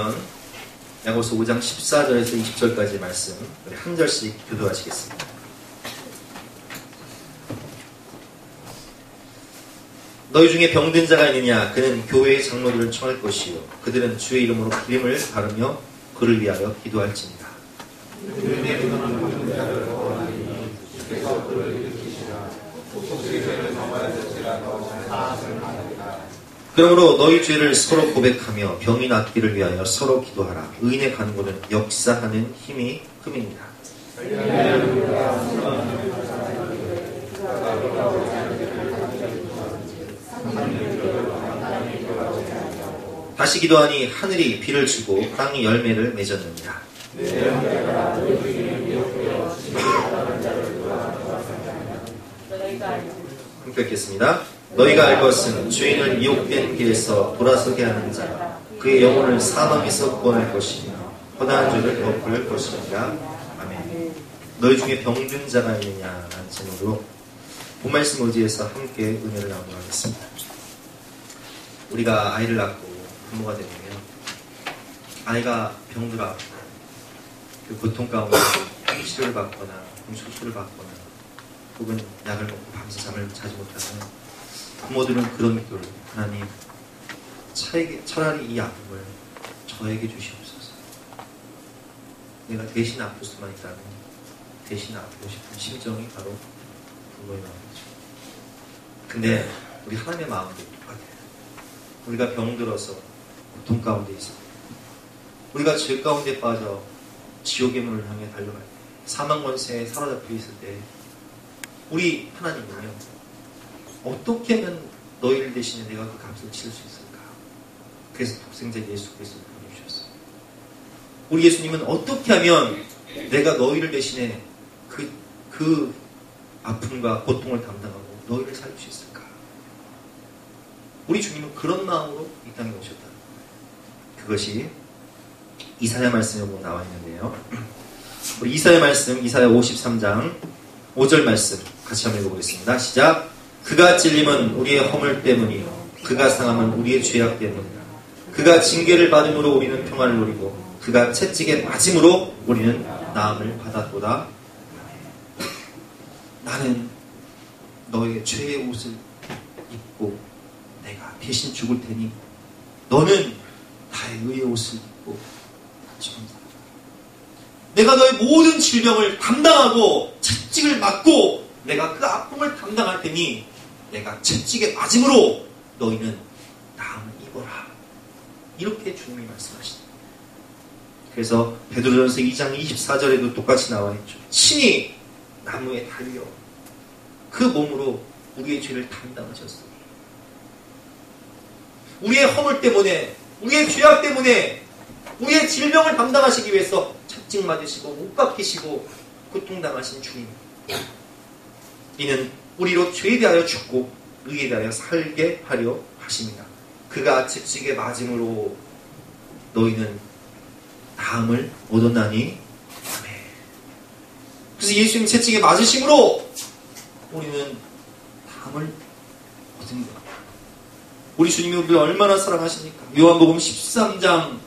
보시면 야고보서 5장 14절에서 20절까지의 말씀 우리 한 절씩 교도하시겠습니다. 너희 중에 병든 자가 있느냐? 그는 교회의 장로들을 청할 것이요 그들은 주의 이름으로 기름을 바르며 그를 위하여 기도할지니라. 그러므로 너희 죄를 서로 고백하며 병이 낫기를 위하여 서로 기도하라. 의인의 간구는 역사하는 힘이 큼이니라. 다시 기도하니 하늘이 비를 주고 땅이 열매를 맺었느니라. 함께 읽겠습니다. 너희가 알 것은 주인을 미혹된 길에서 돌아서게 하는 자 그의 영혼을 사망에서 구원할 것이며 허다한 죄를 덮을 것이니라. 아멘. 너희 중에 병든 자가 있느냐라는 제목으로 본 말씀 의지해서 함께 은혜를 나누도록 하겠습니다. 우리가 아이를 낳고 부모가 되면 아이가 병들어 그 고통 가운데 치료를 받거나 수술을 받거나 혹은 약을 먹고 밤새 잠을 자지 못하면 부모들은 그런 기도를 하나님 차라리 이 아픔을 저에게 주시옵소서. 내가 대신 아플 수만 있다면 대신 아프고 싶은 심정이 바로 부모의 마음이죠. 근데 우리 하나님의 마음도 똑같아요. 우리가 병들어서 고통 가운데 있을 때 우리가 죄 가운데 빠져 지옥의 문을 향해 달려갈 때 사망 권세에 사로잡혀 있을 때 우리 하나님은요 어떻게 하면 너희를 대신에 내가 그 값을 치를 수 있을까? 그래서 독생자 예수 그리스도를 보내주셨어요. 우리 예수님은 어떻게 하면 내가 너희를 대신에 그 아픔과 고통을 담당하고 너희를 살릴 수 있을까? 우리 주님은 그런 마음으로 이 땅에 오셨다. 그것이 이사야 말씀에 보면 나와 있는데요. 우리 이사야 말씀, 이사야 53장 5절 말씀 같이 한번 읽어보겠습니다. 시작. 그가 찔림은 우리의 허물 때문이요 그가 상함은 우리의 죄악 때문이라. 그가 징계를 받음으로 우리는 평안을 누리고 그가 채찍에 맞음으로 우리는 나음을 받았도다. 나는 너의 죄의 옷을 입고 내가 대신 죽을 테니 너는 나의 의의 옷을 입고 내가 너의 모든 질병을 담당하고 채찍을 맞고 내가 그 아픔을 담당할 테니 내가 채찍에 맞음으로 너희는 나음을 입어라. 이렇게 주님이 말씀하시죠. 그래서 베드로전서 2장 24절에도 똑같이 나와 있죠. 친히 나무에 달려 그 몸으로 우리의 죄를 담당하셨어요. 우리의 허물 때문에 우리의 죄악 때문에 우리의 질병을 담당하시기 위해서 채찍 맞으시고 못 박히시고 고통당하신 주님. 이는 우리로 죄에 대하여 죽고 의에 대하여 살게 하려 하십니다. 그가 채찍에 맞음으로 너희는 나음을 얻었나니. 아멘. 그래서 예수님 채찍에 맞으심으로 우리는 나음을 얻은 것. 우리 주님이 우리를 얼마나 사랑하십니까? 요한복음 13장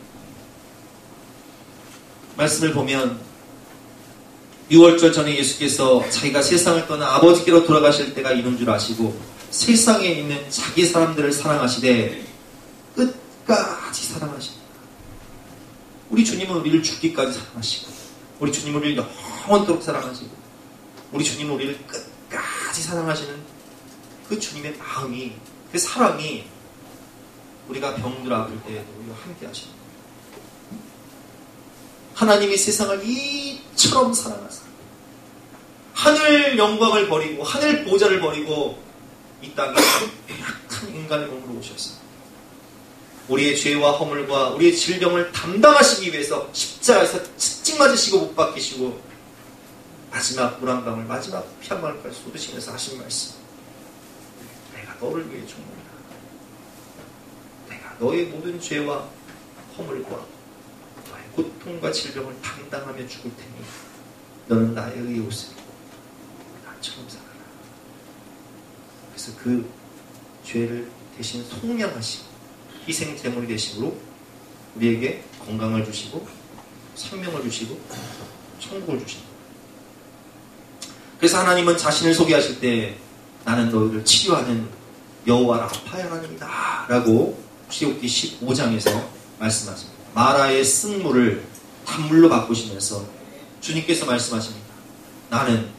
말씀을 보면 6월절 전에 예수께서 자기가 세상을 떠나 아버지께로 돌아가실 때가 이른 줄 아시고 세상에 있는 자기 사람들을 사랑하시되 끝까지 사랑하십니다. 우리 주님은 우리를 죽기까지 사랑하시고 우리 주님은 우리를 영원토록 사랑하시고 우리 주님은 우리를 끝까지 사랑하시는 그 주님의 마음이 그 사랑이 우리가 병들어 아플 때에도 우리와 함께 하십니다. 하나님이 세상을 이처럼 사랑하사 하늘 영광을 버리고 하늘 보좌를 버리고 이 땅에 약한 인간의 몸으로 오셨습니다. 우리의 죄와 허물과 우리의 질병을 담당하시기 위해서 십자가에서 채찍 맞으시고 못 박히시고 마지막 물 한 방울 마지막 피 한 방울까지 쏟으시면서 하신 말씀. 내가 너를 위해 죽는다. 내가 너의 모든 죄와 허물과 너의 고통과 질병을 담당하며 죽을 테니 너는 나의 의의 옷을 입고 나처럼 살아라. 그래서 그 죄를 대신 속량하시고 희생 제물이 되심으로 우리에게 건강을 주시고 생명을 주시고 천국을 주신다. 그래서 하나님은 자신을 소개하실 때 나는 너희를 치료하는 여호와 라파의 하나님이다 라고 출애굽기 15장에서 말씀하십니다. 마라의 쓴물을 단물로 바꾸시면서 주님께서 말씀하십니다. 나는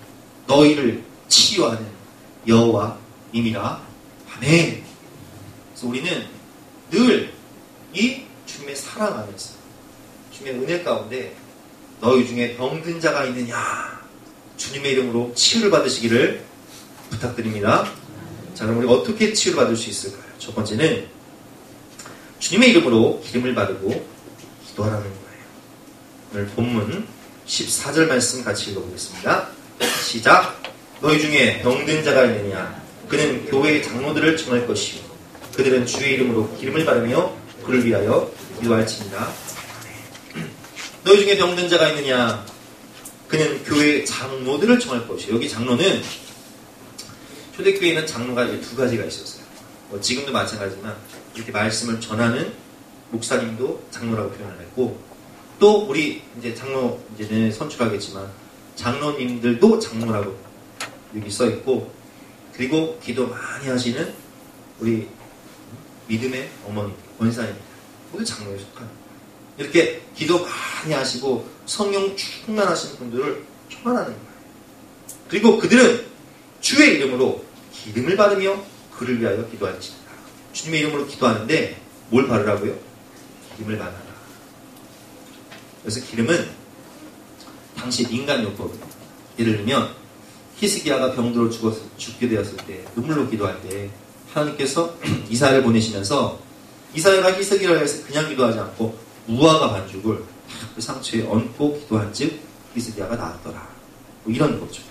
너희를 치유하는 여호와님이라. 아멘. 그래서 우리는 늘 이 주님의 사랑 안에서, 주님의 은혜 가운데 너희 중에 병든 자가 있느냐, 주님의 이름으로 치유를 받으시기를 부탁드립니다. 자, 그럼 우리가 어떻게 치유를 받을 수 있을까요? 첫 번째는 주님의 이름으로 기름을 바르고 기도하라는 거예요. 오늘 본문 14절 말씀 같이 읽어보겠습니다. 시작. 너희 중에 병든 자가 있느냐, 그는 교회의 장로들을 청할 것이요 그들은 주의 이름으로 기름을 바르며 그를 위하여 기도할지니라. 너희 중에 병든 자가 있느냐, 그는 교회의 장로들을 청할 것이요. 여기 장로는 초대교회에는 장로가 두 가지가 있었어요. 지금도 마찬가지지만 이렇게 말씀을 전하는 목사님도 장로라고 표현을 했고, 또 우리 이제 장로 이제는 선출하겠지만 장로님들도 장로라고 여기 써 있고, 그리고 기도 많이 하시는 우리 믿음의 어머니, 권사님, 모두 장로에 속하는 거예요. 이렇게 기도 많이 하시고 성령 충만하신 분들을 초만하는 거예요. 그리고 그들은 주의 이름으로 기름을 바르며 그를 위하여 기도할지니라. 주님의 이름으로 기도하는데 뭘 바르라고요? 기름을 바르라. 그래서 기름은 당시 민간요법이에요. 예를 들면 히스기야가 병들어 죽게 되었을 때, 눈물로 기도할 때 하나님께서 이사야를 보내시면서 이사야가 히스기야를 해서 그냥 기도하지 않고 무화과 반죽을 그 상처에 얹고 기도한즉 히스기야가 나았더라. 뭐 이런 거죠.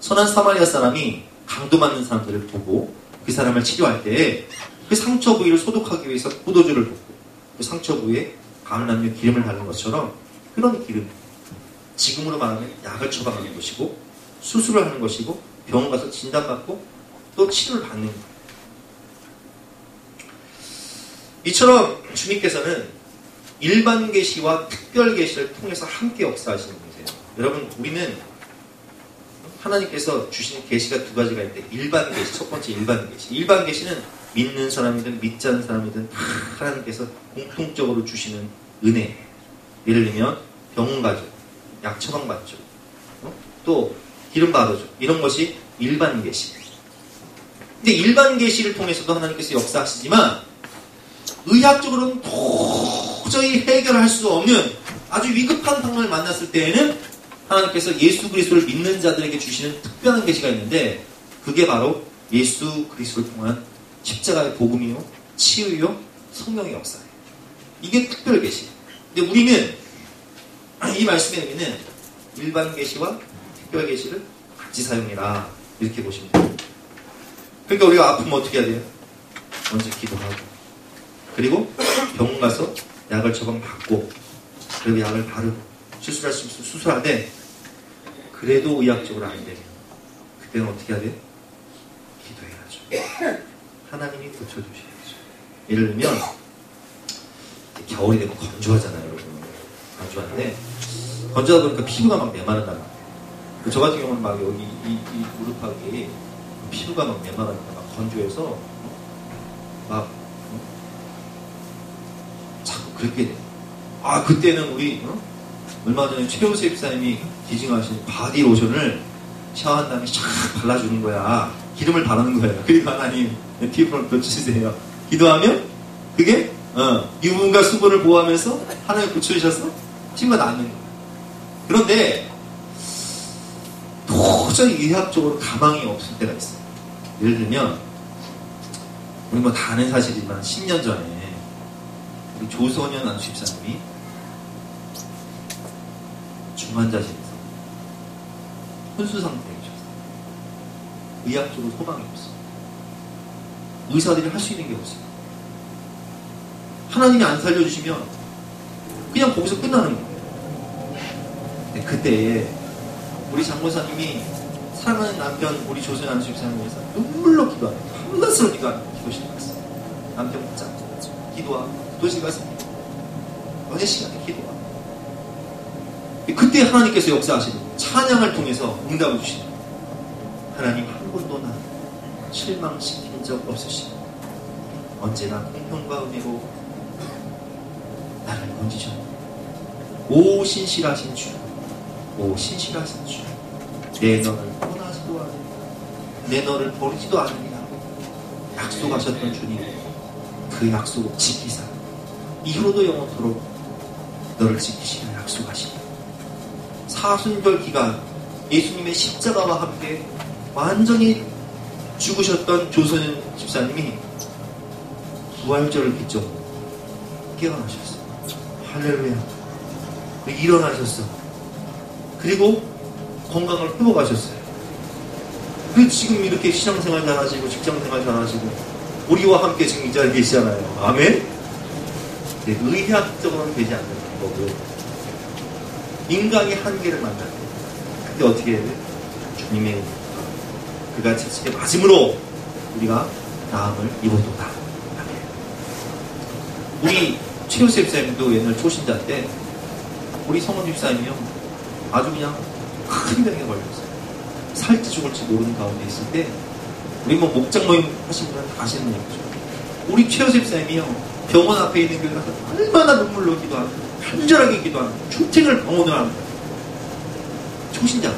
선한 사마리아 사람이 강도 맞는 사람들을 보고 그 사람을 치료할 때 그 상처 부위를 소독하기 위해서 포도주를 붓고 그 상처 부위에 감람유 기름을 바르는 것처럼, 그런 기름, 지금으로 말하면 약을 처방하는 것이고 수술을 하는 것이고 병원 가서 진단받고 또 치료를 받는 거예요. 이처럼 주님께서는 일반 계시와 특별 계시를 통해서 함께 역사하시는 분이세요. 여러분, 우리는 하나님께서 주신 계시가 두 가지가 있는데, 일반 계시, 첫 번째 일반 계시. 일반 계시는 믿는 사람이든 믿지 않는 사람이든 다 하나님께서 공통적으로 주시는 은혜. 예를 들면 병원 가죠, 약 처방 받죠, 또 기름 바르죠. 이런 것이 일반 계시. 근데 일반 계시를 통해서도 하나님께서 역사하시지만 의학적으로는 도저히 해결할 수 없는 아주 위급한 상황을 만났을 때에는 하나님께서 예수 그리스도를 믿는 자들에게 주시는 특별한 계시가 있는데, 그게 바로 예수 그리스도를 통한 십자가의 복음이요, 치유요, 성령의 역사예요. 이게 특별 계시. 근데 우리는 이 말씀의 의미는 일반 계시와 특별 계시를 같이 사용해라, 이렇게 보시면 돼요. 그러니까 우리가 아프면 어떻게 해야 돼요? 먼저 기도하고, 그리고 병원 가서 약을 처방받고, 그리고 약을 바르고 수술할 수 있으면 수술하되, 그래도 의학적으로 안 되면 그때는 어떻게 해야 돼요? 기도해야죠. 하나님이 고쳐주셔야죠. 예를 들면 겨울이 되면 건조하잖아요, 여러분. 건조한데 건조하다 보니까 피부가 막 메마른다. 저 같은 경우는 막 여기 이 무릎하기 피부가 막 메마르니까 막 건조해서 막 자꾸 그렇게 돼. 아, 그때는 우리 얼마 전에 최우수 집사님이 기증하신 바디 로션을 샤워한 다음에 샥 발라주는 거야. 기름을 바르는 거예요. 그리고 하나님 피부를 고쳐주세요. 기도하면 그게 유분과 수분을 보호하면서 하나님 고쳐주셔서 피부가 낫는 거예요. 그런데 도저히 의학적으로 가망이 없을 때가 있어요. 예를 들면 우리 뭐 다 아는 사실이지만 10년 전에 우리 조선현 안수집사님이 중환자실에서 혼수 상태에 계셨어요. 의학적으로 소망이 없어요. 의사들이 할 수 있는 게 없어요. 하나님이 안 살려주시면 그냥 거기서 끝나는 거예요. 근데 그때 우리 장모사님이 사랑하는 남편 우리 조선 안수집사님을 위해서 눈물로 기도하는, 한번스러운 기도하는 기도실 갔어요. 남편 붙잡고 기도하고 기도실 갔습니다. 어느 시간에 기도합니다. 그때 하나님께서 역사하시는 찬양을 통해서 응답을 주시는 하나님 한 번도 나 실망시킨 적 없으시고 언제나 공평과 은혜로 나를 건지셨네. 오 신실하신 주, 오 신실하신 주, 내 너를 떠나지도 않으리라, 내 너를 버리지도 않으리라 약속하셨던 주님, 그 약속을 지키사 이후로도 영원토록 너를 지키시려 약속하시니 사순절 기간 예수님의 십자가와 함께 완전히 죽으셨던 조선인 집사님이 부활절을 기점으로 깨어나셨어요. 할렐루야. 일어나셨어. 그리고 건강을 회복하셨어요. 그리고 지금 이렇게 신앙생활 잘하시고 직장생활 잘하시고 우리와 함께 지금 이 자리에 계시잖아요. 아멘? 네, 의학적으로는 되지 않는 방법으로 인간의 한계를 만날 때 그때 어떻게 해야 돼? 주님의 그가 채찍에 맞음으로 우리가 나음을 입어도다. 아멘. 우리 최우수 집사님도 옛날 초신자 때 우리 성원 집사님이요 아주 그냥 큰 병에 걸렸어요. 살지 죽을지 모르는 가운데 있을 때 우리 뭐 목장 모임 하신 분은 다 아시는 얘기죠. 우리 최우수 집사님이요 병원 앞에 있는 교회 가서 얼마나 눈물로 기도하고 간절하게 기도하고 출퇴근을 병원을 합니다. 초신자.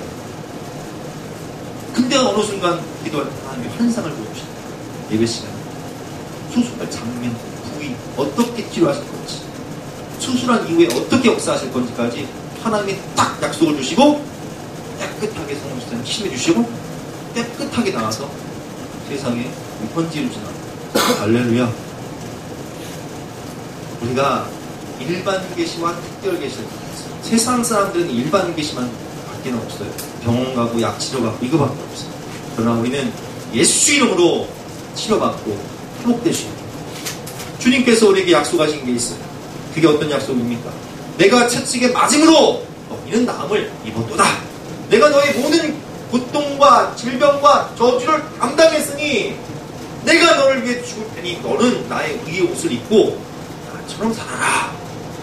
근데 어느 순간 기도할 때 하나님이 환상을 보여주시다. 예배 시간에 수술할 장면, 부위 어떻게 치료하실 건지, 수술한 이후에 어떻게 역사하실 건지까지 하나님이 딱 약속을 주시고 깨끗하게 성령 집사님 힘을 주시고 깨끗하게 나와서 세상에 번지를 지나. 할렐루야. 우리가 일반 계시와 특별 계시를 받았어요. 세상 사람들은 일반 계시만 밖에는 없어요. 병원 가고 약 치료받고 이거밖에 없어요. 그러나 우리는 예수 이름으로 치료받고 회복되시고 주님께서 우리에게 약속하신 게 있어요. 그게 어떤 약속입니까? 내가 채찍에 맞음으로 너희는 나음을 입었도다. 내가 너의 모든 고통과 질병과 저주를 감당했으니 내가 너를 위해 죽을 테니 너는 나의 의의 옷을 입고 나처럼 살아라.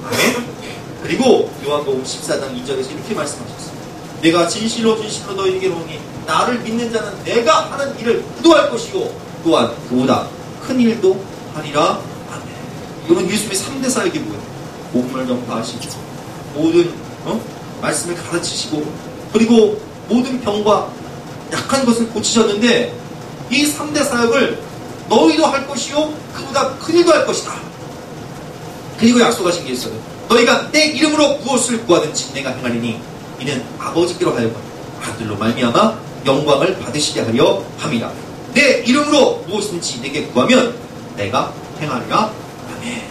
아멘. 그리고 요한복음 14장 2절에서 이렇게 말씀하셨어요. 내가 진실로 진실로 너희에게 이르노니 나를 믿는 자는 내가 하는 일을 그도 할 것이고 또한 그보다 큰 일도 하리라. 아멘. 여러분 예수님의 3대 사역이 뭐예요? 복음을 전파하시고 모든 말씀을 가르치시고 그리고 모든 병과 약한 것을 고치셨는데 이 3대 사역을 너희도 할 것이요 그보다 큰 일도 할 것이다. 그리고 약속하신 게 있어요. 너희가 내 이름으로 무엇을 구하든지 내가 행하리니 이는 아버지께로 하여금 아들로 말미암아 영광을 받으시게 하려 함이라. 내 이름으로 무엇이든지 내게 구하면 내가 행하리라. 아멘.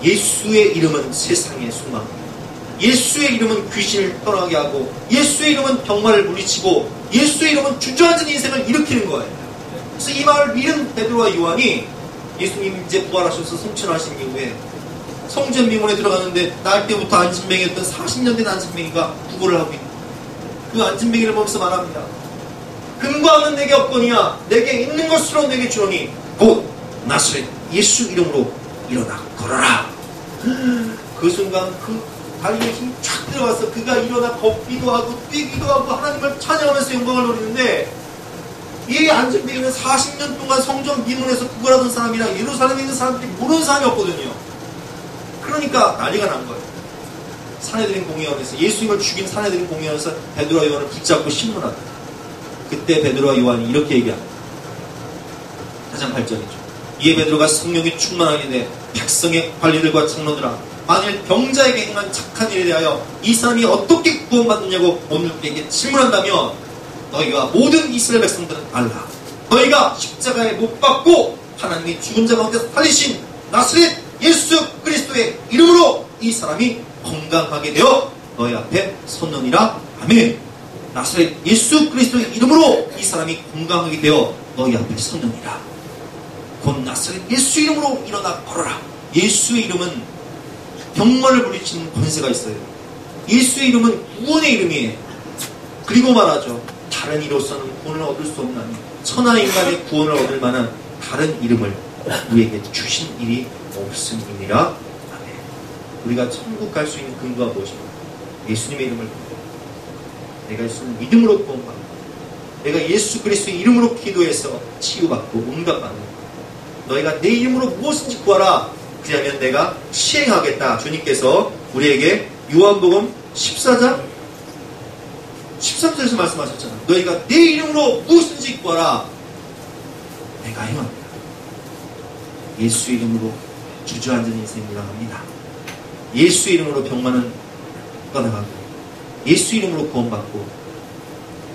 예수의 이름은 세상의 소망입니다. 예수의 이름은 귀신을 떠나게 하고 예수의 이름은 병마를 물리치고 예수의 이름은 주저앉은 인생을 일으키는 거예요. 그래서 이 말을 믿은 베드로와 요한이 예수님 이제 부활하셔서 승천하신 이후에 성전 미문에 들어가는데 날 때부터 안진뱅이였던 40년 된 안진뱅이가 구걸을 하고 있는 그 안진뱅이를 보면서 말합니다. 금과 은은 내게 없거니와 내게 있는 것으로 내게 주노니 곧 나사렛 예수 이름으로 일어나 걸어라. 그 순간 그 다리에 힘이 쫙 들어가서 그가 일어나 걷기도 하고 뛰기도 하고 하나님을 찬양하면서 영광을 누리는데 이 안진뱅이는 40년 동안 성전 미문에서 구걸하던 사람이라 예루살렘에 있는 사람들이 모르는 사람이었거든요. 그러니까 난리가 난 거예요. 사내들인 공회원에서 예수님을 죽인 사내들인 공회원에서 베드로와 요한을 붙잡고 신문하다. 그때 베드로와 요한이 이렇게 얘기합니다. 4장 8절이죠. 이에 베드로가 성령이 충만하게 돼 백성의 관리들과 장로들아 만일 병자에게 행한 착한 일에 대하여 이 사람이 어떻게 구원받느냐고 오늘 우리에게 질문한다면 너희와 모든 이스라엘 백성들은 알라. 너희가 십자가에 못 박고 하나님이 죽은 자 가운데 살리신 나사렛 예수 그리스도의 이름으로 이 사람이 건강하게 되어 너희 앞에 섰느니라. 아멘. 나사렛 예수 그리스도의 이름으로 이 사람이 건강하게 되어 너희 앞에 섰느니라. 곧 나사렛 예수 이름으로 일어나 걸어라. 예수의 이름은 병마를 물리치는 권세가 있어요. 예수의 이름은 구원의 이름이에요. 그리고 말하죠. 다른 이로서는 구원을 얻을 수 없나니 천하 인간의 구원을 얻을 만한 다른 이름을 우리에게 주신 일이 없음이니라. 아멘. 우리가 천국 갈 수 있는 근거가 무엇입니까? 예수님의 이름을 내가 예수님 믿음으로 구원받고 내가 예수 그리스도의 이름으로 기도해서 치유받고 응답받는 너희가 내 이름으로 무엇인지 구하라. 그러면 내가 시행하겠다. 주님께서 우리에게 요한복음 14장 13절에서 말씀하셨잖아. 너희가 내 이름으로 무엇인지 구하라. 내가 행합니다. 예수 이름으로 주저앉은 인생이라 합니다. 예수 이름으로 병만은 떠나가고 예수 이름으로 구원받고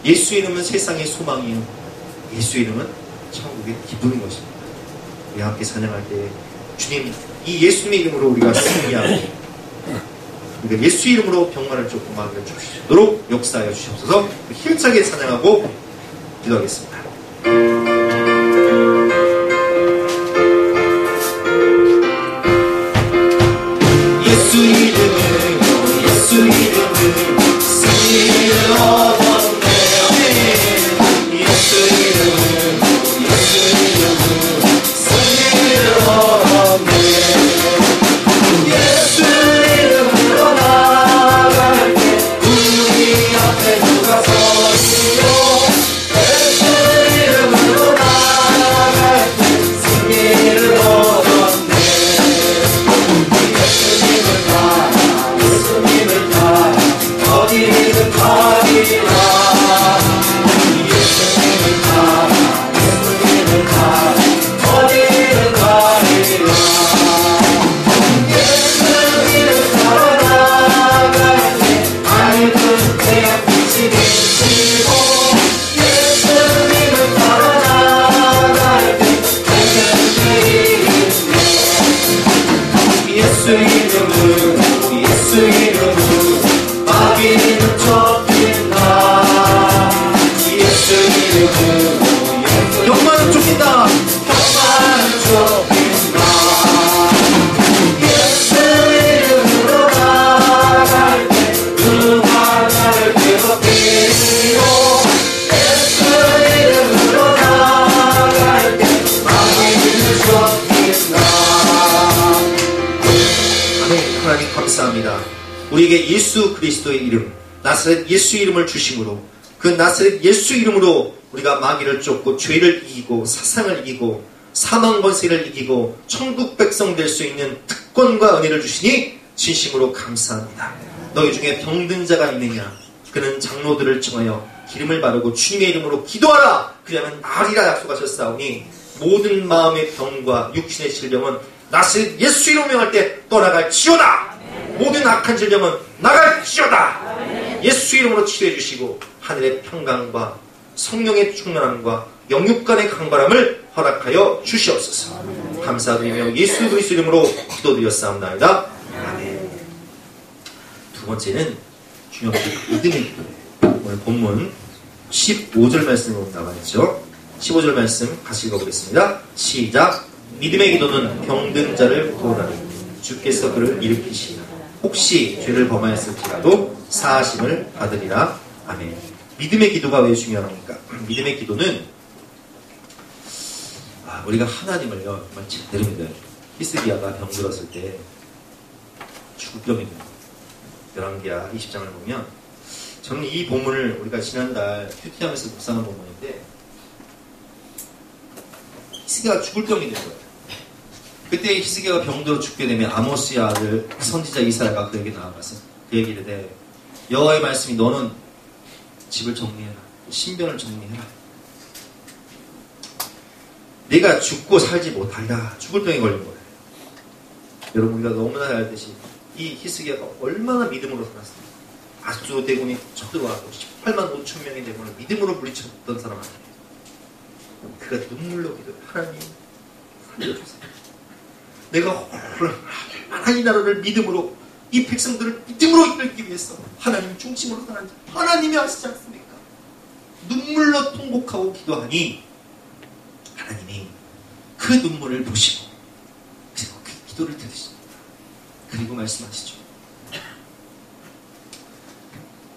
예수 이름은 세상의 소망이요 예수 이름은 천국의 기쁨인 것입니다. 우리 함께 찬양할 때 주님 이 예수님의 이름으로 우리가 승리하고 우리가 예수 이름으로 병만을 쫓고 마음을 주시도록 역사하여 주시옵소서. 힘차게 찬양하고 기도하겠습니다. 예수 이름으로 예수 이름으로 승리를 얻었네. 예수 이름으로 예수 이름으로 승리를 얻었네. 예수 이름으로 나아갈 때 우리 앞에 누가 서리요. 예수 이름으로 나아갈 때 승리를 얻었네. 예수님을 따라 예수님을 따라 어디든 가리라. 예수님을 따라 예수님을 따라 어디든 가리라. 예수님을 따라 나갈 때 밝은 태양빛이 비치고 예수님을 따라 나갈 때 밝은 태양이 예수 이름으로 예수 이름으로 마귀는 쫓긴다. 예수 이름으로 병만은 쫓긴다. 병만은 쫓긴다. 예수 이름으로 나아갈 때 누가 나를 괴롭히리요. 예수 이름으로 나아갈 때 마귀는 쫓긴다. 아멘. 하나님 감사합니다. 우리에게 예수 그리스도의 이름 나사렛 예수 이름을 주심으로 그 나사렛 예수 이름으로 우리가 마귀를 쫓고 죄를 이기고 사상을 이기고 사망 권세를 이기고 천국 백성 될 수 있는 특권과 은혜를 주시니 진심으로 감사합니다. 너희 중에 병든 자가 있느냐 그는 장로들을 청하여 기름을 바르고 주님의 이름으로 기도하라. 그러면 나으리라 약속하셨사오니 모든 마음의 병과 육신의 질병은 나사렛 예수 이름으로 명할 때 떠나갈지어다. 모든 악한 질병은 나갈지어다. 예수 이름으로 치료해 주시고 하늘의 평강과 성령의 충만함과 영육 간의 강바람을 허락하여 주시옵소서. 감사드리며 예수 그리스도 이름으로 기도드렸사옵나이다. 아멘. 두 번째는 중요한 믿음의 기도예요. 오늘 본문 15절 말씀으로 나와 있죠. 15절 말씀 같이 읽어보겠습니다. 시작. 믿음의 기도는 병든 자를 구원하니 주께서 그를 일으키시리라. 혹시 죄를 범하였을지라도 사하심을 받으리라. 아멘. 믿음의 기도가 왜 중요합니까? 믿음의 기도는 우리가 하나님을요 정말 제대로 믿어요. 히스기야가 병들었을 때 죽을 병이 돼요. 열왕기야 20장을 보면 저는 이 본문을 우리가 지난달 큐티하면서 묵상한 본문인데 히스기야가 죽을 병이 된 거예요. 그때 히스기야가 병들어 죽게 되면 아모스의 아들 선지자 이사야가 그에게 나아가서 그 얘기를 해. 여호와의 말씀이 너는 집을 정리해라. 신변을 정리해라. 네가 죽고 살지 못하리라. 죽을 병에 걸린 거예요. 여러분 우리가 너무나 잘 알듯이 이 히스기야가 얼마나 믿음으로 살았습니까? 아수 대군이 쳐들어와서 18만 5천 명의 대군을 믿음으로 물리쳤던 사람 아니에요. 그가 눈물로 기도해. 하나님 살려주세요. 내가 얼마나 이 나라를 믿음으로 이 백성들을 믿음으로 이끌기 위해서 하나님 중심으로 살았는지 하나님이 아시지 않습니까? 눈물로 통곡하고 기도하니 하나님이 그 눈물을 보시고 그리고 그 기도를 들으십니다. 그리고 말씀하시죠.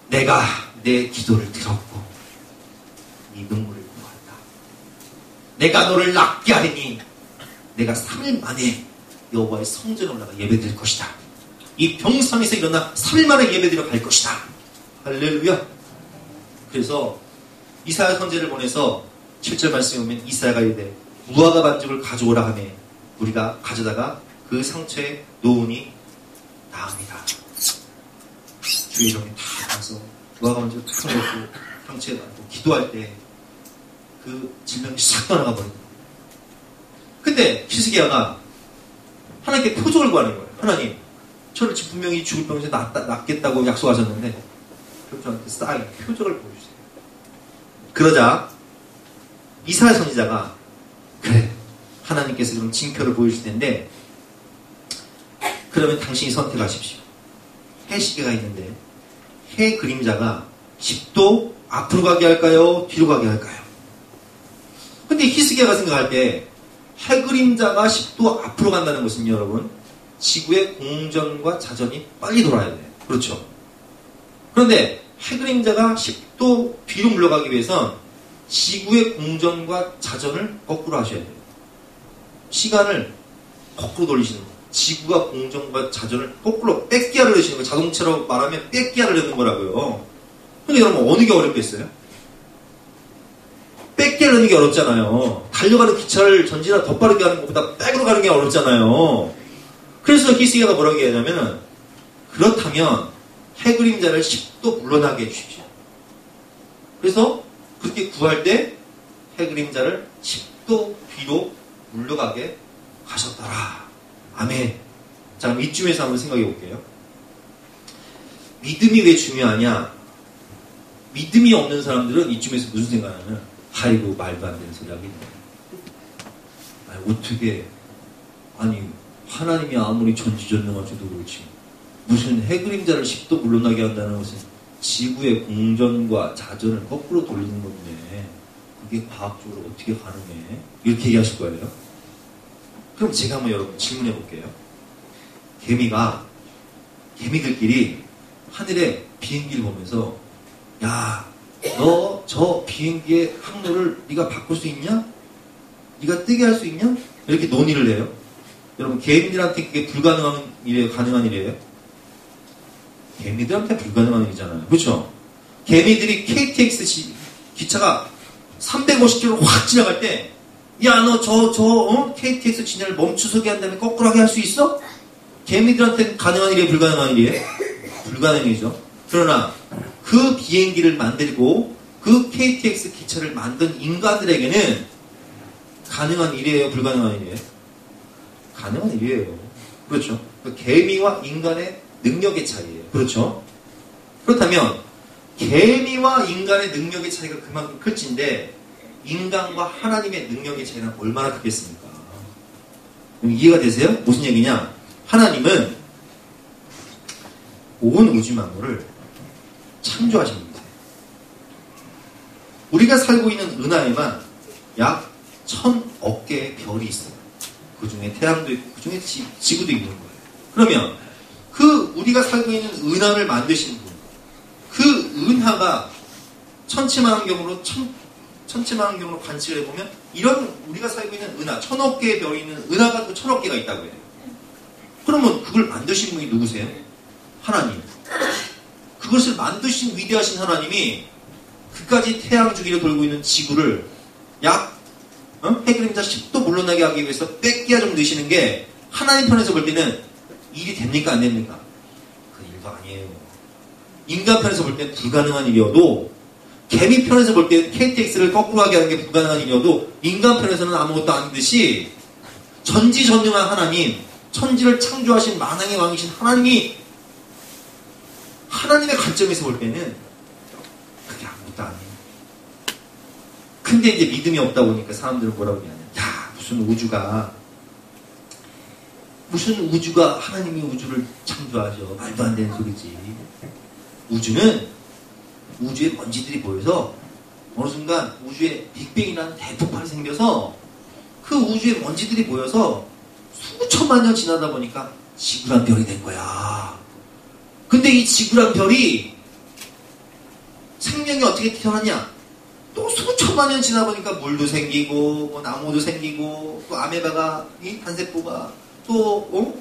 내가 내 기도를 들었고 네 눈물을 보았다. 내가 너를 낫게 하리니 내가 3일 만에 여호와의 성전에 올라가 예배드릴 것이다. 이 병상에서 일어나 3일 만에 예배드려 갈 것이다. 할렐루야. 그래서 이사야 선지자를 보내서 7절 말씀에 보면 이사야가 이르되 무화과 반죽을 가져오라 하며 우리가 가져다가 그 상처에 놓으니 나으니라. 주의 이름이 다 가서 무화과 반죽을 탁 놓고 상처에 놔두고 기도할 때 그 질병이 싹 떠나가 버린다. 근데 히스기야가 하나님께 표적을 구하는 거예요. 하나님, 저를 지금 분명히 죽을 병에서 낫겠다고 약속하셨는데 그럼 저한테 싸게 표적을 보여주세요. 그러자 이사야 선지자가 그래, 하나님께서 그럼 징표를 보여줄 텐데 그러면 당신이 선택하십시오. 해 시계가 있는데 해 그림자가 10도 앞으로 가게 할까요? 뒤로 가게 할까요? 근데 히스기야가 생각할 때 해 그림자가 10도 앞으로 간다는 것은요, 여러분, 지구의 공전과 자전이 빨리 돌아야 돼요. 그렇죠? 그런데 해 그림자가 10도 뒤로 물러가기 위해선 지구의 공전과 자전을 거꾸로 하셔야 돼요. 시간을 거꾸로 돌리시는 거예요. 지구가 공전과 자전을 거꾸로 백기야를 넣으시는 거예요. 자동차로 말하면 백기야를 넣는 거라고요. 근데 여러분, 어느 게 어렵겠어요? 백기야를 넣는 게 어렵잖아요. 달려가는 기차를 전진이나 더 빠르게 하는 것보다 백으로 가는 게 어렵잖아요. 그래서 히스기야가 뭐라고 얘기하냐면은 그렇다면 해 그림자를 10도 물러나게 해주십시오. 그래서 그렇게 구할 때 해 그림자를 10도 뒤로 물러가게 하셨더라. 아멘. 자, 그럼 이쯤에서 한번 생각해 볼게요. 믿음이 왜 중요하냐? 믿음이 없는 사람들은 이쯤에서 무슨 생각하냐면 아이고, 말도 안 되는 소리 하겠네. 아니, 어떻게, 아니, 하나님이 아무리 전지전능하셔도 그렇지. 무슨 해 그림자를 10도 물러나게 한다는 것은 지구의 공전과 자전을 거꾸로 돌리는 건데, 그게 과학적으로 어떻게 가능해? 이렇게 얘기하실 거예요. 그럼 제가 한번 여러분 질문해 볼게요. 개미들끼리 하늘에 비행기를 보면서, 야, 너 저 비행기의 항로를 네가 바꿀 수 있냐? 네가 뜨게 할 수 있냐? 이렇게 논의를 해요. 여러분, 개미들한테 그게 불가능한 일이에요? 가능한 일이에요? 개미들한테 불가능한 일이잖아요. 그렇죠? 개미들이 KTX 기차가 350km 확 지나갈 때, 야, 너 KTX 진열을 멈추서게 한 다음에 거꾸로 하게 할 수 있어? 개미들한테는 가능한 일이에요? 불가능한 일이에요? 불가능한 일이죠. 그러나 그 비행기를 만들고 그 KTX 기차를 만든 인간들에게는 가능한 일이에요? 불가능한 일이에요? 가능한 일이에요. 그렇죠? 개미와 인간의 능력의 차이예요. 그렇죠? 그렇다면 개미와 인간의 능력의 차이가 그만큼 클진데 인간과 하나님의 능력의 차이는 얼마나 크겠습니까? 이해가 되세요? 무슨 얘기냐? 하나님은 온 우주 만물을 창조하신 분이세요. 우리가 살고 있는 은하에만 약 1000억 개의 별이 있어요. 그 중에 태양도 있고 그 중에 지구도 있는 거예요. 그러면 그 우리가 살고 있는 은하를 만드신 분, 그 은하가 천체만원경으로 관측을 해보면 이런 우리가 살고 있는 은하, 1000억 개의 별이 있는 은하가 또 1000억 개가 있다고 해요. 그러면 그걸 만드신 분이 누구세요? 하나님. 그것을 만드신 위대하신 하나님이 그까지 태양 주기로 돌고 있는 지구를 약 해 그림자 10도 물러나게 하기 위해서 뺏기야 좀 넣으시는 게 하나님 편에서 볼 때는 일이 됩니까? 안 됩니까? 그 일도 아니에요. 인간 편에서 볼 때는 불가능한 일이어도 개미 편에서 볼 때는 KTX를 거꾸로 하게 하는 게 불가능한 일이어도 인간 편에서는 아무것도 아니듯이 전지전능한 하나님, 천지를 창조하신 만왕의 왕이신 하나님이 하나님의 관점에서 볼 때는 그게 아무것도 아니에요. 근데 이제 믿음이 없다 보니까 사람들은 뭐라고 하냐면, 야, 무슨 우주가 하나님이 우주를 창조하죠. 말도 안 되는 소리지. 우주는 우주의 먼지들이 모여서 어느 순간 우주에 빅뱅이라는 대폭발이 생겨서 그 우주의 먼지들이 모여서 수천만 년 지나다 보니까 지구란 별이 된 거야. 근데 이 지구란 별이 생명이 어떻게 태어났냐? 또 수천만 년 지나 보니까 물도 생기고 뭐 나무도 생기고 또 아메바가 이 단세포가 또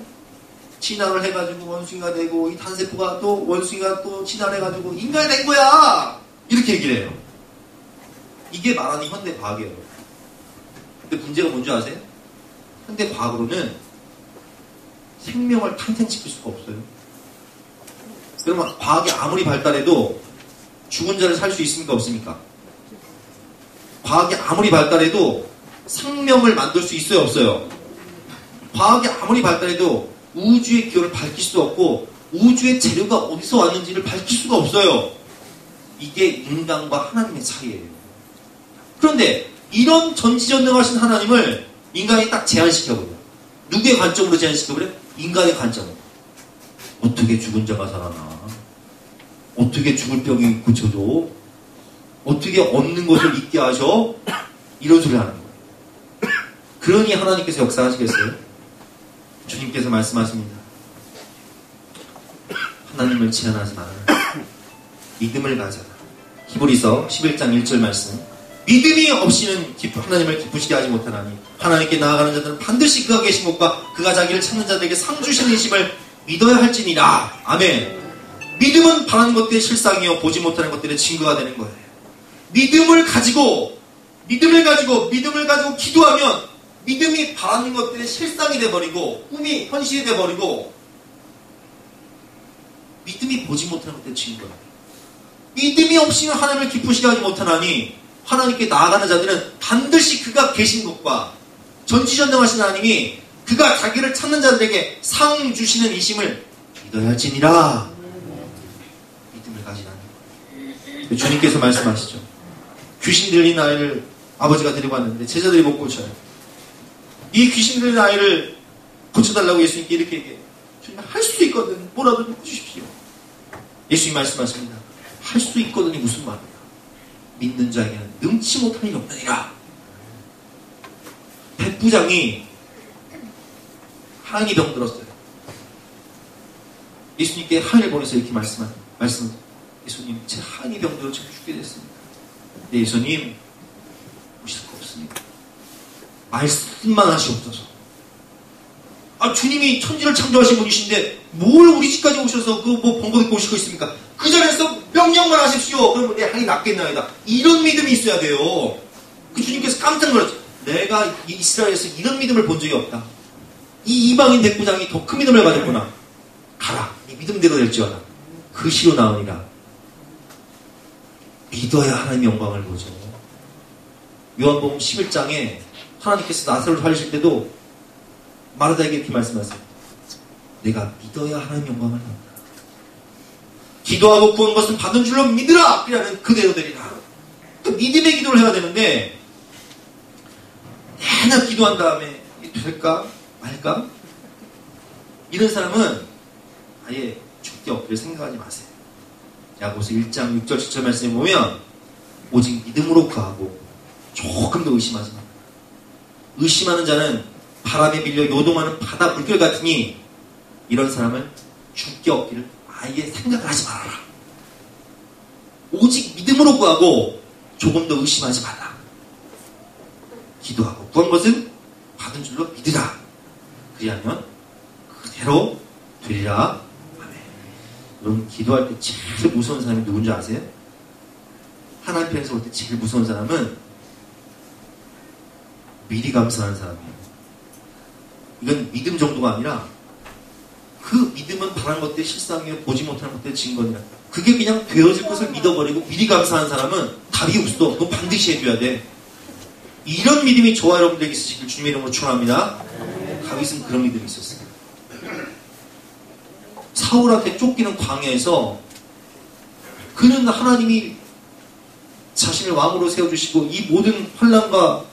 진화를 해가지고 원숭이가 되고 이 단세포가 또 원숭이가 또 진화를 해가지고 인간이 된 거야. 이렇게 얘기를 해요. 이게 말하는 현대 과학이에요. 근데 문제가 뭔지 아세요? 현대 과학으로는 생명을 탄생시킬 수가 없어요. 그러면 과학이 아무리 발달해도 죽은 자를 살 수 있습니까? 없습니까? 과학이 아무리 발달해도 생명을 만들 수 있어요? 없어요? 과학이 아무리 발달해도 우주의 기원을 밝힐 수도 없고 우주의 재료가 어디서 왔는지를 밝힐 수가 없어요. 이게 인간과 하나님의 차이예요. 그런데 이런 전지전능하신 하나님을 인간이 딱 제한시켜버려요. 누구의 관점으로 제한시켜버려요? 인간의 관점으로. 어떻게 죽은 자가 살아나? 어떻게 죽을 병이 고쳐도? 어떻게 없는 것을 있게 하셔? 이런 소리 하는 거예요. 그러니 하나님께서 역사하시겠어요? 주님께서 말씀하십니다. 하나님을 제한하지 말아라. 믿음을 가져라. 히브리서 11장 1절 말씀. 믿음이 없이는 하나님을 기쁘시게 하지 못하나니 하나님께 나아가는 자들은 반드시 그가 계신 곳과 그가 자기를 찾는 자들에게 상 주시는 이심을 믿어야 할지니라. 아멘. 믿음은 바라는 것들의 실상이요 보지 못하는 것들의 증거가 되는 거예요. 믿음을 가지고 기도하면 믿음이 바라는 것들의 실상이 돼버리고 꿈이 현실이 돼버리고 믿음이 보지 못하는 것들의 증거예요. 믿음이 없이는 하나님을 기쁘시게 하지 못하나니 하나님께 나아가는 자들은 반드시 그가 계신 곳과 전지전능하신 하나님이 그가 자기를 찾는 자들에게 상 주시는 이심을 믿어야 할지니라. 믿음을 가지라는 거예요. 주님께서 말씀하시죠. 귀신 들린 아이를 아버지가 데리고 왔는데 제자들이 못 고쳐요. 이 귀신 들린 아이를 고쳐달라고 예수님께 이렇게 얘기해요. 주님 할 수 있거든. 뭐라도 좀 해주십시오. 예수님 말씀하십니다. 할 수 있거든이 무슨 말이야. 믿는 자에게는 능치 못한 일이 없느니라. 백부장이 하인이 병들었어요. 예수님께 하인을 보내서 이렇게 말씀. 예수님, 제 하인이 병들어 지금 죽게 됐습니다. 네, 예수님, 오실 거 없습니다. 말씀만 하시옵소서. 주님이 천지를 창조하신 분이신데 뭘 우리 집까지 오셔서 번거 입고 오실 거 있습니까? 그 자리에서 명령만 하십시오. 그러면 내 하인이 낫겠나이다. 이런 믿음이 있어야 돼요. 그 주님께서 깜짝 놀랐죠. 내가 이스라엘에서 이런 믿음을 본 적이 없다. 이 이방인 백부장이 더 큰 믿음을 가졌구나. 가라. 이 믿음대로 될지어다. 그 시로 나오니라. 믿어야 하나님의 영광을 보죠. 요한복음 11장에 하나님께서 나사로를 살리실 때도 마르다에게 이렇게 말씀하세요. 내가 믿어야 하나님의 영광을 본다. 기도하고 구한 것은 받은 줄로 믿으라. 그러면 그대로 되리라. 그 믿음의 기도를 해야 되는데 맨날 기도한 다음에 될까 말까? 이런 사람은 아예 죽게 없기를 생각하지 마세요. 야고보서 1장 6절 7절 말씀에 보면 오직 믿음으로 구하고 조금 더 의심하지 마. 의심하는 자는 바람에 밀려 요동하는 바다 물결 같으니 이런 사람은 죽게 없기를 아예 생각을 하지 말아라. 오직 믿음으로 구하고 조금 더 의심하지 말라. 기도하고 구한 것은 받은 줄로 믿으라. 그리하면 그대로 되리라. 아멘. 여러분 기도할 때 제일 무서운 사람이 누군지 아세요? 하나님 편에서 볼 때 제일 무서운 사람은 미리 감사하는 사람이에요. 이건 믿음 정도가 아니라 그 믿음은 바라는 것들의 실상이요 보지 못하는 것들의 증거니라. 그게 그냥 되어질 것을 믿어버리고 미리 감사하는 사람은 답이 없어. 그건 반드시 해줘야 돼. 이런 믿음이 저와 여러분들에게 있으시길 주님의 이름으로 축원합니다. 다윗은 그런 믿음이 있었어요. 사울한테 쫓기는 광야에서 그는 하나님이 자신을 왕으로 세워주시고 이 모든 환난과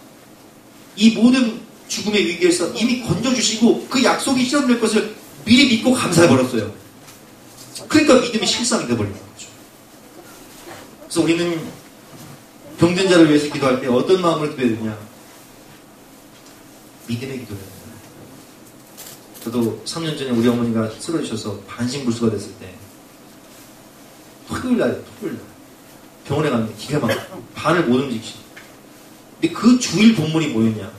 이 모든 죽음의 위기에서 이미 건져주시고 그 약속이 실현될 것을 미리 믿고 감사해버렸어요. 그러니까 믿음이 실상이 되어버린 거죠. 그래서 우리는 병든 자를 위해서 기도할 때 어떤 마음을 기도해야 되냐? 믿음의 기도를 해야 됩니다. 저도 3년 전에 우리 어머니가 쓰러지셔서 반신불수가 됐을 때 토요일날 병원에 갔는데 기가 막 반을 못 움직이시고 근데 그 주일 본문이 뭐였냐?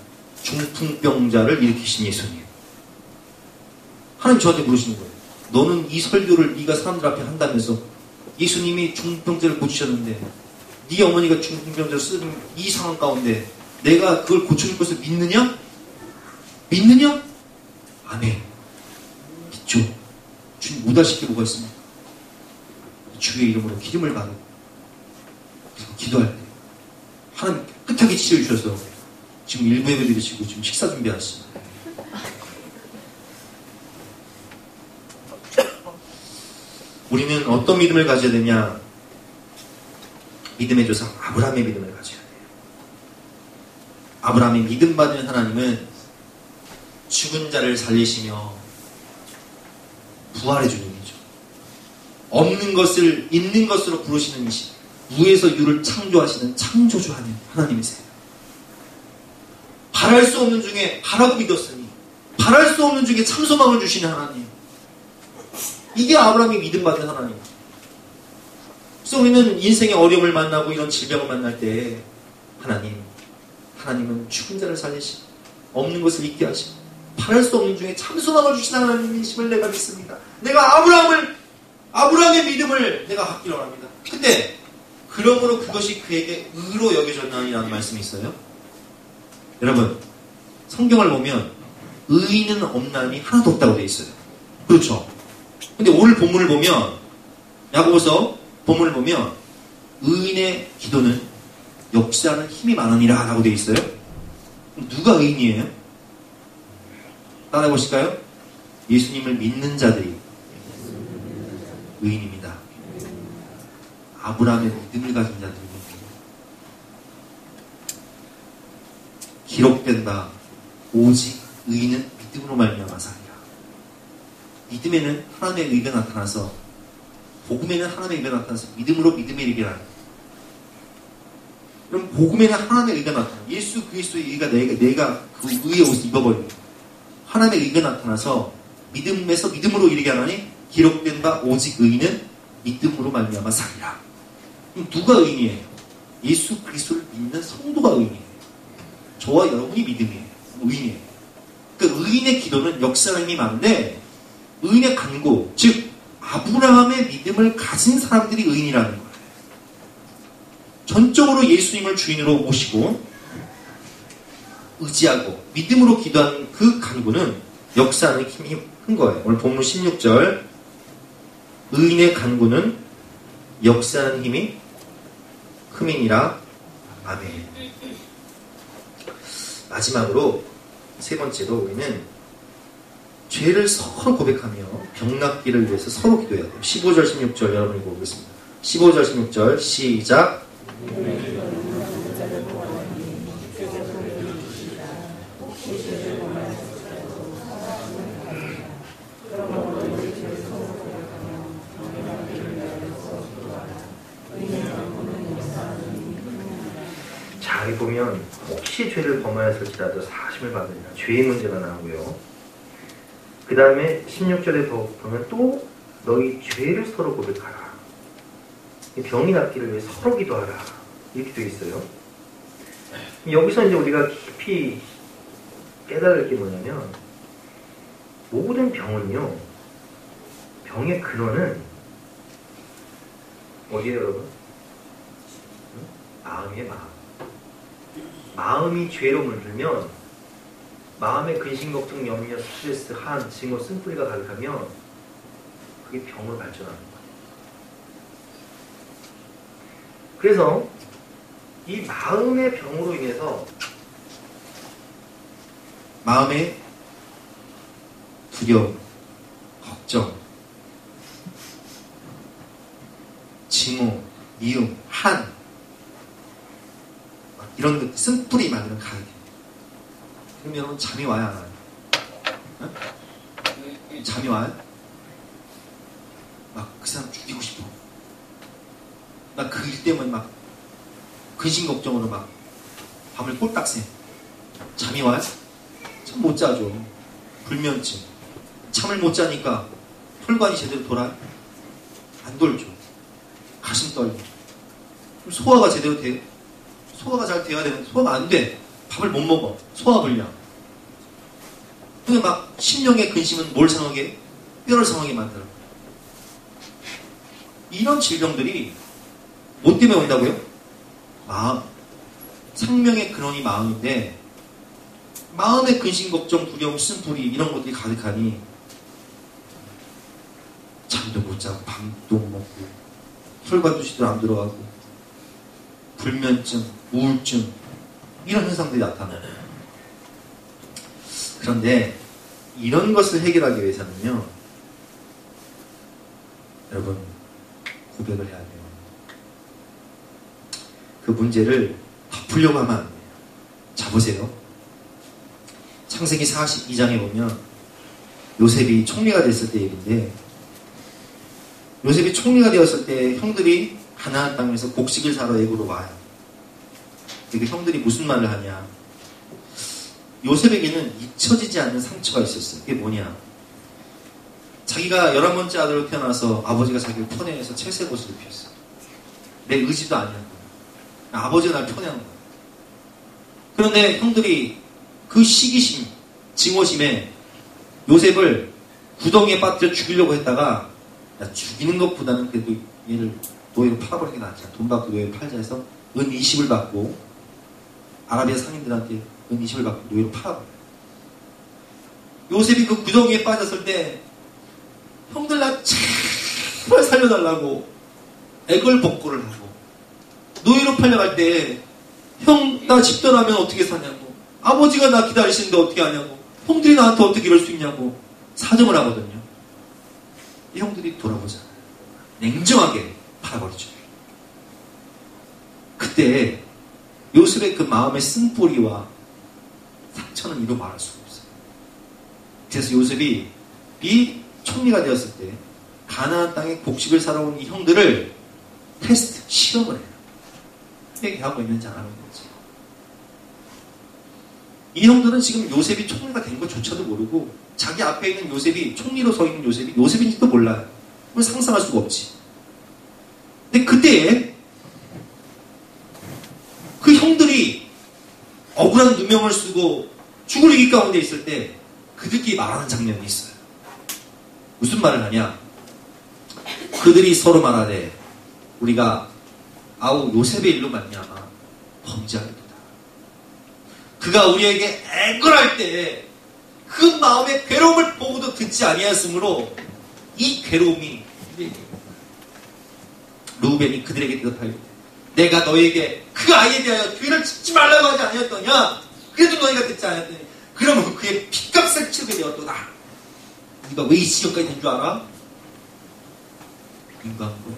중풍병자를 일으키신 예수님. 하나님 저한테 물으시는 거예요. 너는 이 설교를 네가 사람들 앞에 한다면서 예수님이 중풍병자를 고치셨는데 네 어머니가 중풍병자를 쓰는 이 상황 가운데 내가 그걸 고쳐줄 것을 믿느냐? 믿느냐? 안 해. 믿죠. 주님 못하실 게 뭐가 있습니까? 주의 이름으로 기름을 받고 기도할 때 하나님 깨끗하게 치료해주셔서 지금 일부 예배 드리시고 지금 식사 준비하시죠. 우리는 어떤 믿음을 가져야 되냐? 믿음의 조상 아브라함의 믿음을 가져야 돼요. 아브라함이 믿음 받은 하나님은 죽은 자를 살리시며 부활해 주님이죠. 없는 것을 있는 것으로 부르시는 이신, 무에서 유를 창조하시는 창조주 하나님이세요. 바랄 수 없는 중에 바라고 믿었으니 바랄 수 없는 중에 참 소망을 주시는 하나님. 이게 아브라함이 믿음 받는 하나님. 그래서 우리는 인생의 어려움을 만나고 이런 질병을 만날 때 하나님은 죽은 자를 살리시고 없는 것을 있게 하시고 바랄 수 없는 중에 참 소망을 주시는 하나님이심을 내가 믿습니다. 내가 아브라함의 믿음을 내가 갖기로 합니다. 근데 그러므로 그것이 그에게 의로 여겨졌나니라는 말씀이 있어요. 여러분, 성경을 보면 의인은 없나니 하나도 없다고 되어 있어요. 그렇죠? 근데 오늘 본문을 보면, 야고보서 본문을 보면 의인의 기도는 역사하는 힘이 많으니라 라고 되어 있어요. 그럼 누가 의인이에요? 따라해 보실까요? 예수님을 믿는 자들이 의인입니다. 아브라함의 믿음을 가진 자들이 기록된 바 오직 의인은 믿음으로 말미암아 살리라. 믿음에는 하나님의 의가 나타나서, 복음에는 하나님의 의가 나타나서 믿음으로 믿음에 이르리라. 그럼 복음에는 하나님의 의가 나타나. 예수 그리스도의 의가 내가 그 의의 옷을 입어버립니다. 하나님의 의가 나타나서 믿음에서 믿음으로 이르게 하나니 기록된 바 오직 의인은 믿음으로 말미암아 살리라. 그럼 누가 의인이에요? 예수 그리스도를 믿는 성도가 의인이에요. 저와 여러분이 믿음이에요. 의인이에요. 그러니까 의인의 기도는 역사의 힘이 많은데 의인의 간구, 즉 아브라함의 믿음을 가진 사람들이 의인이라는 거예요. 전적으로 예수님을 주인으로 모시고 의지하고 믿음으로 기도한 그 간구는 역사하는 힘이 큰 거예요. 오늘 본문 16절, 의인의 간구는 역사하는 힘이 크민이라. 아멘. 마지막으로 세 번째로 우리는 죄를 서로 고백하며 병 낫기를 위해서 서로 기도해야 돼요. 15절 16절 여러분이 보겠습니다. 15절 16절 시작. 자, 여기 보면 혹시 죄를 범하였을지라도 사심을 받으리라. 죄의 문제가 나오고요. 그 다음에 16절에 보면 또 너희 죄를 서로 고백하라. 병이 낫기를 위해 서로 기도하라. 이렇게 되어 있어요. 여기서 이제 우리가 깊이 깨달을 게 뭐냐면, 모든 병은요, 병의 근원은 어디에요, 여러분? 마음이에요, 마음. 마음이 죄로 물들면, 마음의 근심, 걱정, 염려, 스트레스, 한, 증오, 쓴뿌리가 가득하면 그게 병으로 발전하는 거예요. 그래서 이 마음의 병으로 인해서 마음의 두려움, 걱정, 증오, 미움, 한, 이런 것, 쓴뿌리 만드는 가득해. 그럼 여러분 잠이 와요, 안 와요? 어? 잠이 와요? 막 그 사람 죽이고 싶어. 막 그 일 때문에 막 근심 걱정으로 막 밤을 꼴딱 새. 잠이 와요? 참 못 자죠. 불면증. 잠을 못 자니까 혈관이 제대로 돌아요? 안 돌죠. 가슴 떨리고. 그럼 소화가 제대로 돼요? 소화가 잘 돼야 되는데 소화가 안 돼. 밥을 못 먹어. 소화불량. 근데 막 심령의 근심은 뭘 상하게? 뼈를 상하게 만들어. 이런 질병들이 뭐 때문에 온다고요? 마음. 생명의 근원이 마음인데 마음의 근심, 걱정, 두려움, 쓴뿌리 이런 것들이 가득하니 잠도 못 자고 밥도 못 먹고 혈관도 제대로 안 들어가고 불면증, 우울증 이런 현상들이 나타나요. 그런데 이런 것을 해결하기 위해서는요, 여러분 고백을 해야 돼요. 그 문제를 덮으려고 하면 안 돼요. 자 보세요. 창세기 42장에 보면 요셉이 총리가 됐을 때 얘기인데, 요셉이 총리가 되었을 때 형들이 가나안 땅에서 곡식을 사러 애굽으로 와요. 그 형들이 무슨 말을 하냐? 요셉에게는 잊혀지지 않는 상처가 있었어요. 그게 뭐냐? 자기가 11번째 아들로 태어나서 아버지가 자기를 편애해서 채색 옷을 입혔어요. 내 의지도 아니었고 아버지가 날 편애한 거예요. 그런데 형들이 그 시기심, 증오심에 요셉을 구덩이에 빠뜨려 죽이려고 했다가, 야, 죽이는 것보다는 그래도 얘를 노예로 팔아버리는 게 낫지. 돈 받고 노예로 팔자 해서 은 20을 받고 아라비아 상인들한테 은 20을 받고 노예로 팔아버려요. 요셉이 그 구덩이에 빠졌을 때 형들 나 제발 살려달라고 애걸복걸을 하고, 노예로 팔려갈 때 형 나 집 떠나면 어떻게 사냐고, 아버지가 나 기다리시는데 어떻게 하냐고, 형들이 나한테 어떻게 이럴 수 있냐고 사정을 하거든요. 이 형들이 돌아보잖아요. 냉정하게 팔아버리죠. 그때 요셉의 그 마음의 쓴뿌리와 상처는 이루 말할 수가 없어요. 그래서 요셉이 이 총리가 되었을 때 가나안 땅에 곡식을 사러 온 이 형들을 테스트, 시험을 해요. 회개하고 있는지 안 하는 거지. 이 형들은 지금 요셉이 총리가 된 것조차도 모르고, 자기 앞에 있는 요셉이, 총리로 서 있는 요셉이 요셉인지도 몰라요. 그걸 상상할 수가 없지. 근데 그때에 그 형들이 억울한 누명을 쓰고 죽을 위기 가운데 있을 때 그들끼리 말하는 장면이 있어요. 무슨 말을 하냐? 그들이 서로 말하되 우리가 아우 요셉의 일로 말미암아 범죄하리로다. 그가 우리에게 애걸할 때 그 마음의 괴로움을 보고도 듣지 아니하였으므로 이 괴로움이 루벤이 그들에게 대답하여 내가 너에게 그 아이에 대하여 뒤를 짓지 말라고 하지 아니었더냐? 그래도 너희가 듣지 않았더니 그러면 그의 핏값을 치르게 되었도다. 네가 왜 이 지경까지 된 줄 알아? 인간과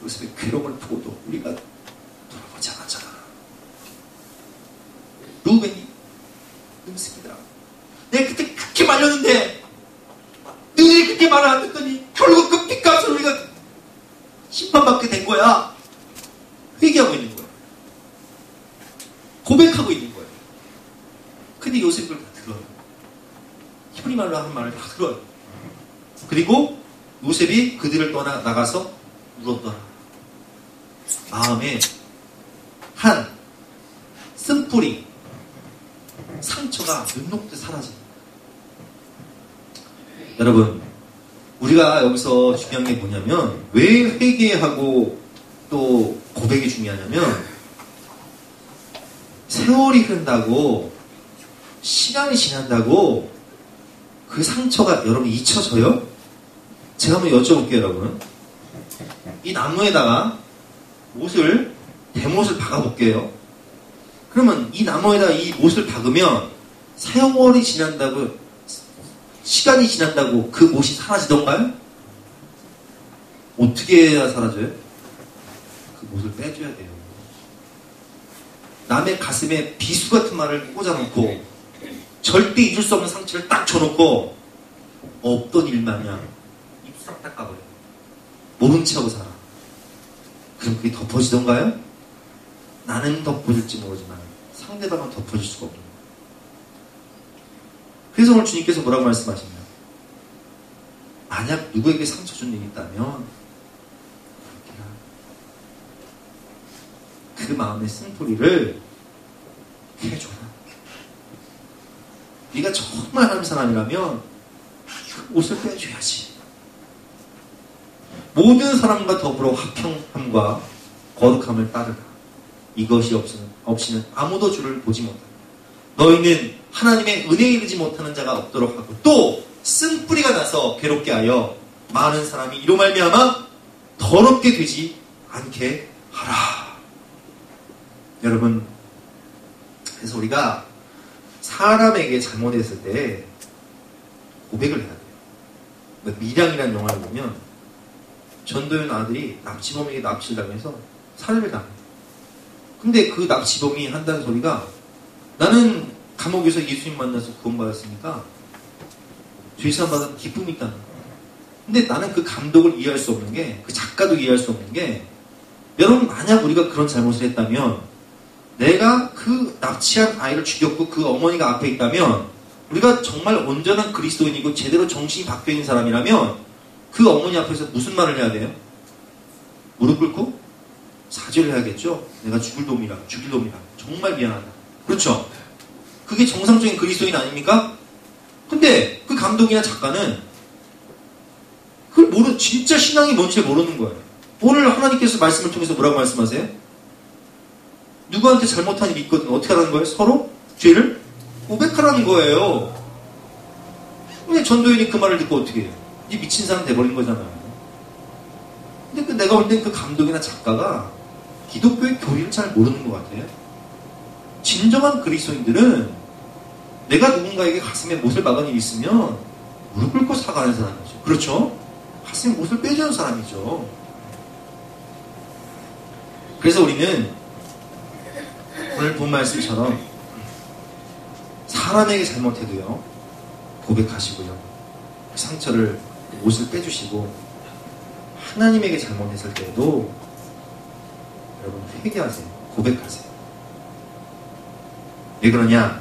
요셉의 괴로움을 보고도 우리가 돌아보지 않았잖아. 루벤이 음식이더라. 내가 그때 그렇게 말렸는데 너희들이 그렇게 말을 안 듣더니 결국 그 핏값을 우리가 심판받게 된 거야. 회개하고 있는 거야. 고백하고 있는 거야. 근데 요셉이 그걸 다 들어요. 히브리 말로 하는 말을 다 들어요. 그리고 요셉이 그들을 떠나 나가서 울었더라. 마음에 한 쓴뿌리 상처가 눈 녹듯 사라집니다. 여러분, 우리가 여기서 중요한 게 뭐냐면, 왜 회개하고 또 고백이 중요하냐면, 세월이 흐른다고, 시간이 지난다고 그 상처가 여러분 잊혀져요? 제가 한번 여쭤볼게요, 여러분. 이 나무에다가 대못을 박아볼게요. 그러면 이 나무에다가 이 못을 박으면 세월이 지난다고, 시간이 지난다고 그 못이 사라지던가요? 어떻게 해야 사라져요? 그 못을 빼줘야 돼요. 남의 가슴에 비수 같은 말을 꽂아놓고 절대 잊을 수 없는 상처를 딱 줘놓고 없던 일 마냥 입 싹 닦아버려요. 모른 척하고 살아. 그럼 그게 덮어지던가요? 나는 덮어질지 모르지만 상대방은 덮어질 수가 없는 거예요. 그래서 오늘 주님께서 뭐라고 말씀하시냐? 만약 누구에게 상처 준 일이 있다면 그렇게 그 마음의 쓴뿌리를 해줘라. 네가 정말 하나님 사람이라면 그 옷을 빼줘야지. 모든 사람과 더불어 화평함과 거룩함을 따르라. 이것이 없이는 아무도 주를 보지 못한다. 너희는 하나님의 은혜에 이르지 못하는 자가 없도록 하고 또 쓴뿌리가 나서 괴롭게 하여 많은 사람이 이로 말미암아 더럽게 되지 않게 하라. 여러분, 그래서 우리가 사람에게 잘못했을 때 고백을 해야 돼요. 미량이라는 영화를 보면 전도연 아들이 납치범에게 납치를 당해서 살해를 당해요. 근데 그 납치범이 한다는 소리가 나는 감옥에서 예수님 만나서 구원받았으니까 죄사함 받은 기쁨이 있다는 거예요. 근데 나는 그 감독을 이해할 수 없는 게, 그 작가도 이해할 수 없는 게, 여러분 만약 우리가 그런 잘못을 했다면 내가 그 납치한 아이를 죽였고 그 어머니가 앞에 있다면 우리가 정말 온전한 그리스도인이고 제대로 정신이 박혀있는 사람이라면 그 어머니 앞에서 무슨 말을 해야 돼요? 무릎 꿇고 사죄를 해야겠죠. 내가 죽일 놈이라 정말 미안하다. 그렇죠? 그게 정상적인 그리스도인 아닙니까? 근데 그 감독이나 작가는 그걸 진짜 신앙이 뭔지를 모르는 거예요. 오늘 하나님께서 말씀을 통해서 뭐라고 말씀하세요? 누구한테 잘못한 일이 있거든 어떻게 하라는 거예요? 서로 죄를 고백하라는 거예요. 근데 전도연이 그 말을 듣고 어떻게 해요? 이 미친 사람 돼버린 거잖아요. 근데 내가 볼 땐 그 감독이나 작가가 기독교의 교리를 잘 모르는 것 같아요. 진정한 그리스도인들은 내가 누군가에게 가슴에 못을 박은 일이 있으면 무릎 꿇고 사과하는 사람이죠. 그렇죠? 가슴에 못을 빼주는 사람이죠. 그래서 우리는 오늘 본 말씀처럼 사람에게 잘못해도요 고백하시고요 상처를 옷을 빼주시고 하나님에게 잘못했을 때도 여러분 회개하세요. 고백하세요. 왜 그러냐?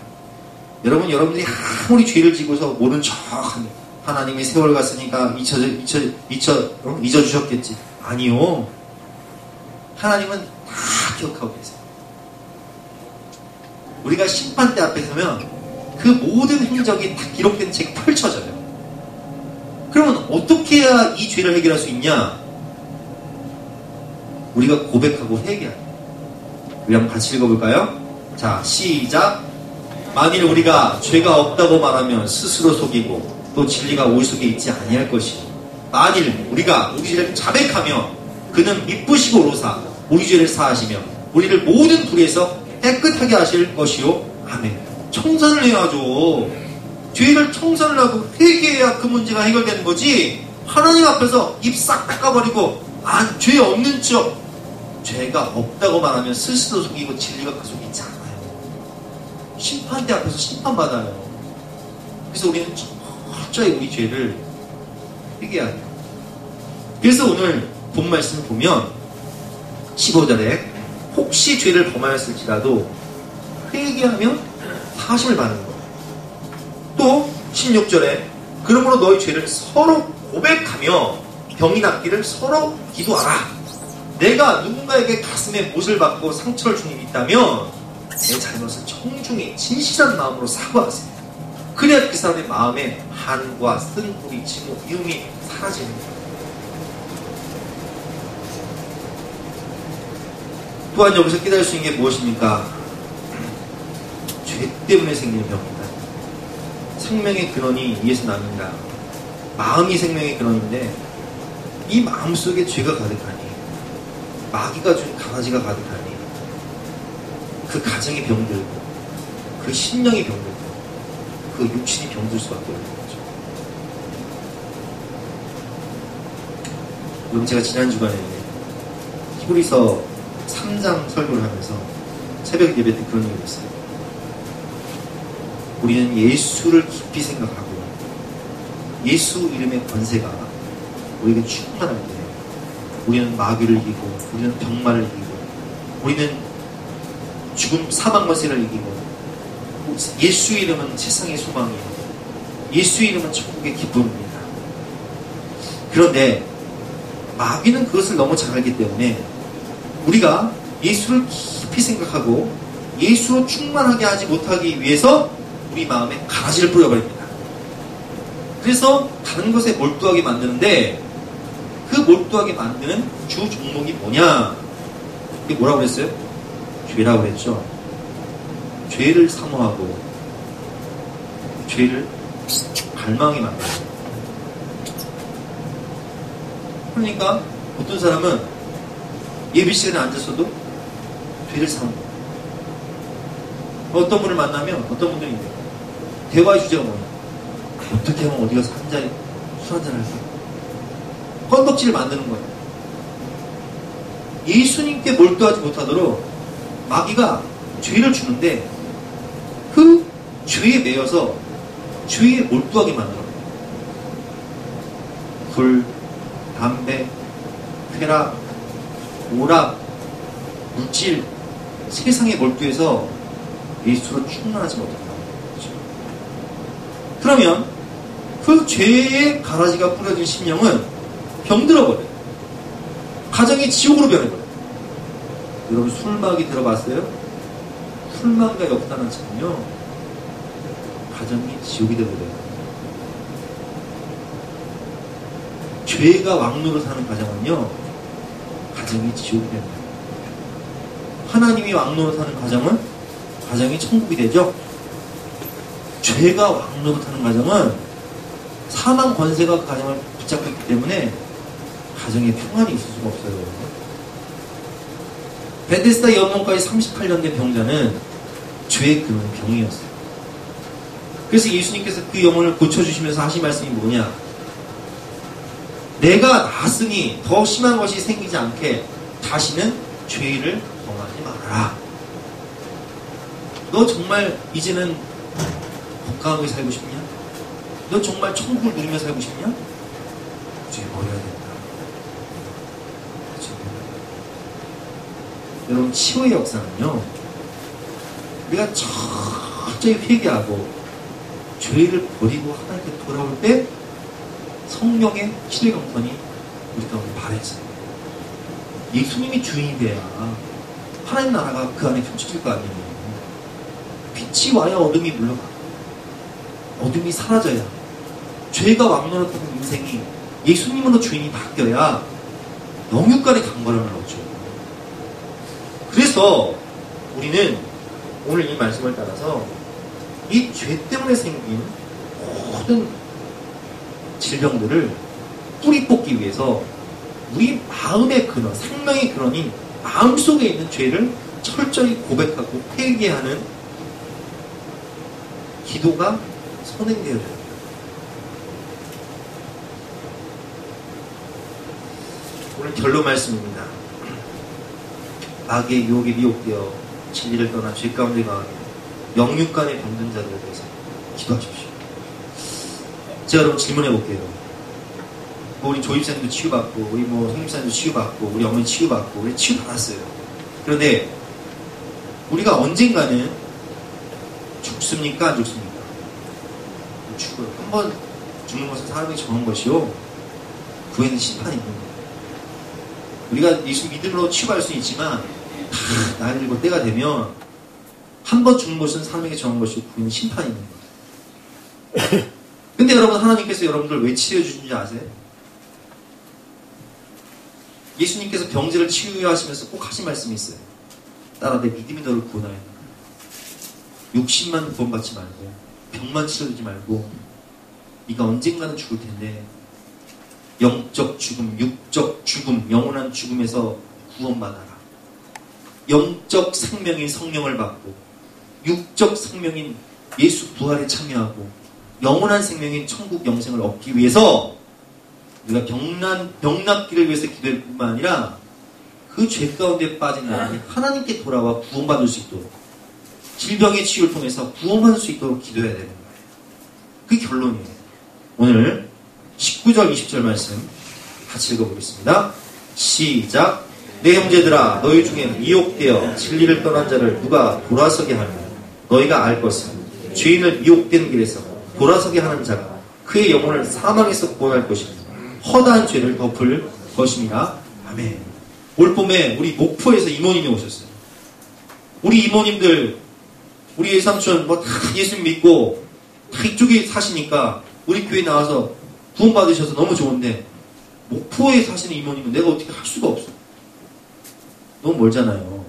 여러분들이 아무리 죄를 지고서 모른 척하면 하나님이 세월 갔으니까 잊어주셨겠지. 아니요. 하나님은 다 기억하고 계세요. 우리가 심판대 앞에 서면 그 모든 행적이 다 기록된 책이 펼쳐져요. 그러면 어떻게 해야 이 죄를 해결할 수 있냐? 우리가 고백하고 회개해야 돼요. 우리 한번 같이 읽어볼까요? 자, 시작. 만일 우리가 죄가 없다고 말하면 스스로 속이고 또 진리가 우리 속에 있지 아니할 것이니 만일 우리가 우리 죄를 자백하며 그는 미쁘시고 오로사 우리 죄를 사하시며 우리를 모든 불의에서 깨끗하게 하실 것이요. 아멘. 청산을 해야죠. 죄를 청산을 하고 회개해야 그 문제가 해결되는 거지. 하나님 앞에서 입 싹 닦아버리고 죄 없는 척 죄가 없다고 말하면 스스로 속이고 진리가 그 속에 있지 않아요. 심판대 앞에서 심판받아요. 그래서 우리는 철저히 우리 죄를 회개해야 돼요. 그래서 오늘 본 말씀을 보면 15절에 혹시 죄를 범하였을지라도 회개하면 사심을 받는 거예요. 또 16절에 그러므로 너희 죄를 서로 고백하며 병이 낫기를 서로 기도하라. 내가 누군가에게 가슴에 못을 받고 상처를 준 일이 있다면 내 잘못을 청중히 진실한 마음으로 사과하세요. 그래야 그 사람의 마음에 한과 쓴뿌리, 징후, 미움이 사라지는 거예요. 또한 여기서 깨달을 수 있는 게 무엇입니까? 죄 때문에 생기는 병입니다. 생명의 근원이 이에서 납니다. 마음이 생명의 근원인데 이 마음속에 죄가 가득하니 마귀가 준 강아지가 가득하니 그 가정이 병들고 그 심령이 병들고 그 육신이 병들 수밖에 없는 거죠. 여러분 제가 지난 주간에 히브리서 3장 설교를 하면서 새벽 예배 때 그런 얘기를 했어요. 우리는 예수를 깊이 생각하고 예수 이름의 권세가 우리에게 충만할 때 우리는 마귀를 이기고 우리는 병마를 이기고 우리는 죽음 사망 권세를 이기고 예수 이름은 세상의 소망이에요. 예수 이름은 천국의 기쁨입니다. 그런데 마귀는 그것을 너무 잘 알기 때문에 우리가 예수를 깊이 생각하고 예수로 충만하게 하지 못하기 위해서 우리 마음에 가라지를 뿌려버립니다. 그래서 다른 것에 몰두하게 만드는데 그 몰두하게 만드는 주 종목이 뭐냐? 이게 뭐라고 그랬어요? 죄라고 그랬죠. 죄를 사모하고 죄를 갈망하게 만들어요. 그러니까 어떤 사람은 예배 시간에 앉았어도 죄를 사모. 어떤 분을 만나면 어떤 분들이 있대요. 대화의 주제가 뭐냐? 어떻게 하면 어디 가서 술 한잔 할까? 건덕지를 만드는 거예요. 예수님께 몰두하지 못하도록 마귀가 죄를 주는데 그 죄에 매여서 죄에 몰두하게 만들어요. 술, 담배, 쾌락, 오락, 물질, 세상에 몰두해서 예수로 충만하지 못한다. 그러면 그 죄의 가라지가 뿌려진 심령은 병들어버려요. 가정이 지옥으로 변해버려요. 여러분 술마귀 들어봤어요? 술마귀가 역사하는 차는요 가정이 지옥이 되버려요. 죄가 왕노로 사는 가정은요 가정이 지옥이 됩니다. 하나님이 왕노로 사는 가정은 가정이 천국이 되죠. 죄가 왕노로 사는 가정은 사망 권세가 그 가정을 붙잡고 있기 때문에 가정에 평안이 있을 수가 없어요. 베데스다 연못까지 38년 된 병자는 죄의 근원은 병이었어요. 그래서 예수님께서 그 영혼을 고쳐주시면서 하신 말씀이 뭐냐? 내가 나았으니 더 심한 것이 생기지 않게 다시는 죄를 범하지 말아라. 너 정말 이제는 건강하게 살고 싶냐? 너 정말 천국을 누리며 살고 싶냐? 죄 버려야 된다. 여러분 치유의 역사는요 우리가 철저히 회개하고 죄를 버리고 하나님께 돌아올 때 성령의 치유의 강선이 우리 가운데 발해져요. 예수님이 주인이 돼야 하나님 나라가 그 안에 펼쳐질 거 아니에요. 빛이 와야 어둠이 물러가. 어둠이 사라져야 죄가 왕노릇하는 인생이 예수님으로 주인이 바뀌어야 영육간의 강건함을 얻죠. 그래서 우리는 오늘 이 말씀을 따라서 이 죄 때문에 생긴 모든 질병들을 뿌리 뽑기 위해서 우리 마음의 근원, 생명의 근원인 마음속에 있는 죄를 철저히 고백하고 회개하는 기도가 선행되어야 됩니다. 오늘 결론 말씀입니다. 마귀의 유혹에 미혹되어 진리를 떠나 죄 가운데 가는 영육간의 병든 자들에 대해서 기도하십시오. 제가 여러분 질문해 볼게요. 우리 조입사님도 치유받고 우리 성립사님도 치유받고 우리 어머니 치유받고 우리 치유받았어요. 그런데 우리가 언젠가는 죽습니까? 안 죽습니까? 죽어요. 한번 죽는 것은 사람이 정한 것이요 그 후에는 심판이 있는 거예요. 우리가 예수 믿음으로 치유할 수는 있지만 다 나이 들고 때가 되면 한 번 죽는 것은 사람에게 정한 것이고 그 후에는 심판이 있는 거예요. 근데 여러분 하나님께서 여러분들 왜 치료해 주신지 아세요? 예수님께서 병자를 치유하시면서 꼭 하신 말씀이 있어요. 따라 내 믿음이 너를 구원하였다. 욕심만 구원받지 말고 병만 치료되지 말고 네가 언젠가는 죽을 텐데 영적 죽음, 육적 죽음, 영원한 죽음에서 구원받아라. 영적 생명인 성령을 받고 육적 생명인 예수 부활에 참여하고 영원한 생명인 천국 영생을 얻기 위해서 우리가 병낫기를 위해서 기도할 뿐만 아니라 그 죄 가운데 빠진 나라에 하나님께 돌아와 구원받을 수 있도록 질병의 치유를 통해서 구원받을 수 있도록 기도해야 되는 거예요. 그게 결론이에요. 오늘 19절 20절 말씀 같이 읽어보겠습니다. 시작. 내 형제들아 너희 중에 미혹되어 진리를 떠난 자를 누가 돌아서게 하며 너희가 알 것은 죄인을 미혹된 길에서 돌아서게 하는 자가 그의 영혼을 사망에서 구원할 것이며 허다한 죄를 덮을 것입니다. 아멘. 올 봄에 우리 목포에서 이모님이 오셨어요. 우리 이모님들 우리 예삼촌 다 예수 믿고 다 이쪽에 사시니까 우리 교회 나와서 구원받으셔서 너무 좋은데 목포에 사시는 이모님은 내가 어떻게 할 수가 없어. 너무 멀잖아요.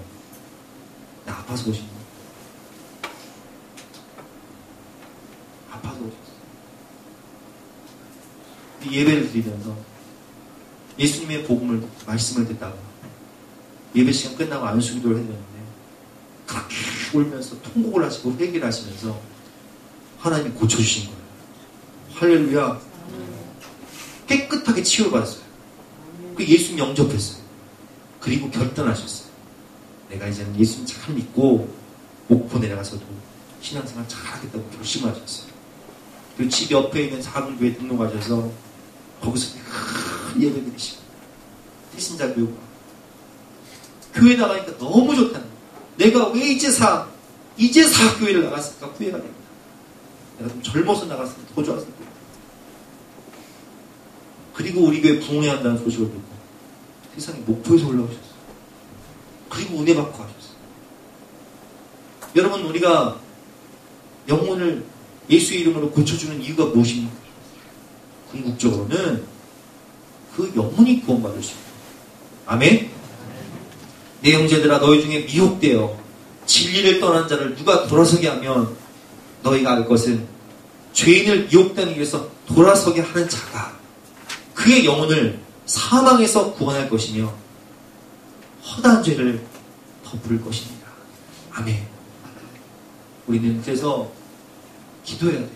나 아파서 오신 거예요. 아파서 오셨어요. 예배를 드리면서 예수님의 복음을, 말씀을 듣다가 예배 시간 끝나고 안수기도를 해야 되는데 그렇게 울면서 통곡을 하시고 회개를 하시면서 하나님이 고쳐주신 거예요. 할렐루야. 깨끗하게 치유를 받았어요. 그 예수님 영접했어요. 그리고 결단하셨어요. 내가 이제는 예수님 잘 믿고 목포 내려가서도 신앙생활 잘하겠다고 결심하셨어요. 그리고 집 옆에 있는 작은 교회 등록하셔서 거기서 큰 예배 드리시고 태신자 교육 교회 나가니까 너무 좋다는 거예요. 내가 왜 이제사 교회를 나갔을까 후회가 됩니다. 내가 좀 젊어서 나갔으면 더 좋았을 거예요. 그리고 우리 교회 부흥회한다는 소식을 듣고 세상에 목포에서 올라오셨어요. 그리고 은혜 받고 가셨어요. 여러분, 우리가 영혼을 예수의 이름으로 고쳐주는 이유가 무엇입니까? 궁극적으로는 그 영혼이 구원받을 수 있다. 아멘? 내 형제들아, 너희 중에 미혹되어 진리를 떠난 자를 누가 돌아서게 하면 너희가 알 것은 죄인을 미혹되는 길에서 돌아서게 하는 자가 그의 영혼을 사망에서 구원할 것이며 허다한 죄를 덮을 것입니다. 아멘. 우리는 그래서 기도해야 돼요.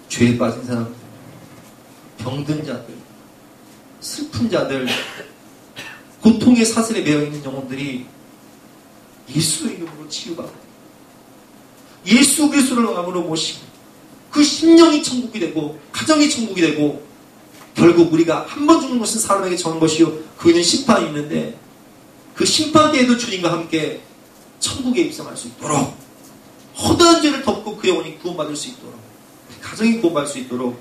죄에 빠진 사람들, 병든 자들, 슬픈 자들, 고통의 사슬에 매여있는 영혼들이 예수의 이름으로 치유받고 예수 그리스도를 왕으로 모시고 그 심령이 천국이 되고 가정이 천국이 되고 결국 우리가 한 번 죽는 것은 사람에게 정한 것이요 그에는 심판이 있는데 그 심판 때에도 주님과 함께 천국에 입성할 수 있도록 허다한 죄를 덮고 그 영혼이 구원받을 수 있도록 가정이 구원받을 수 있도록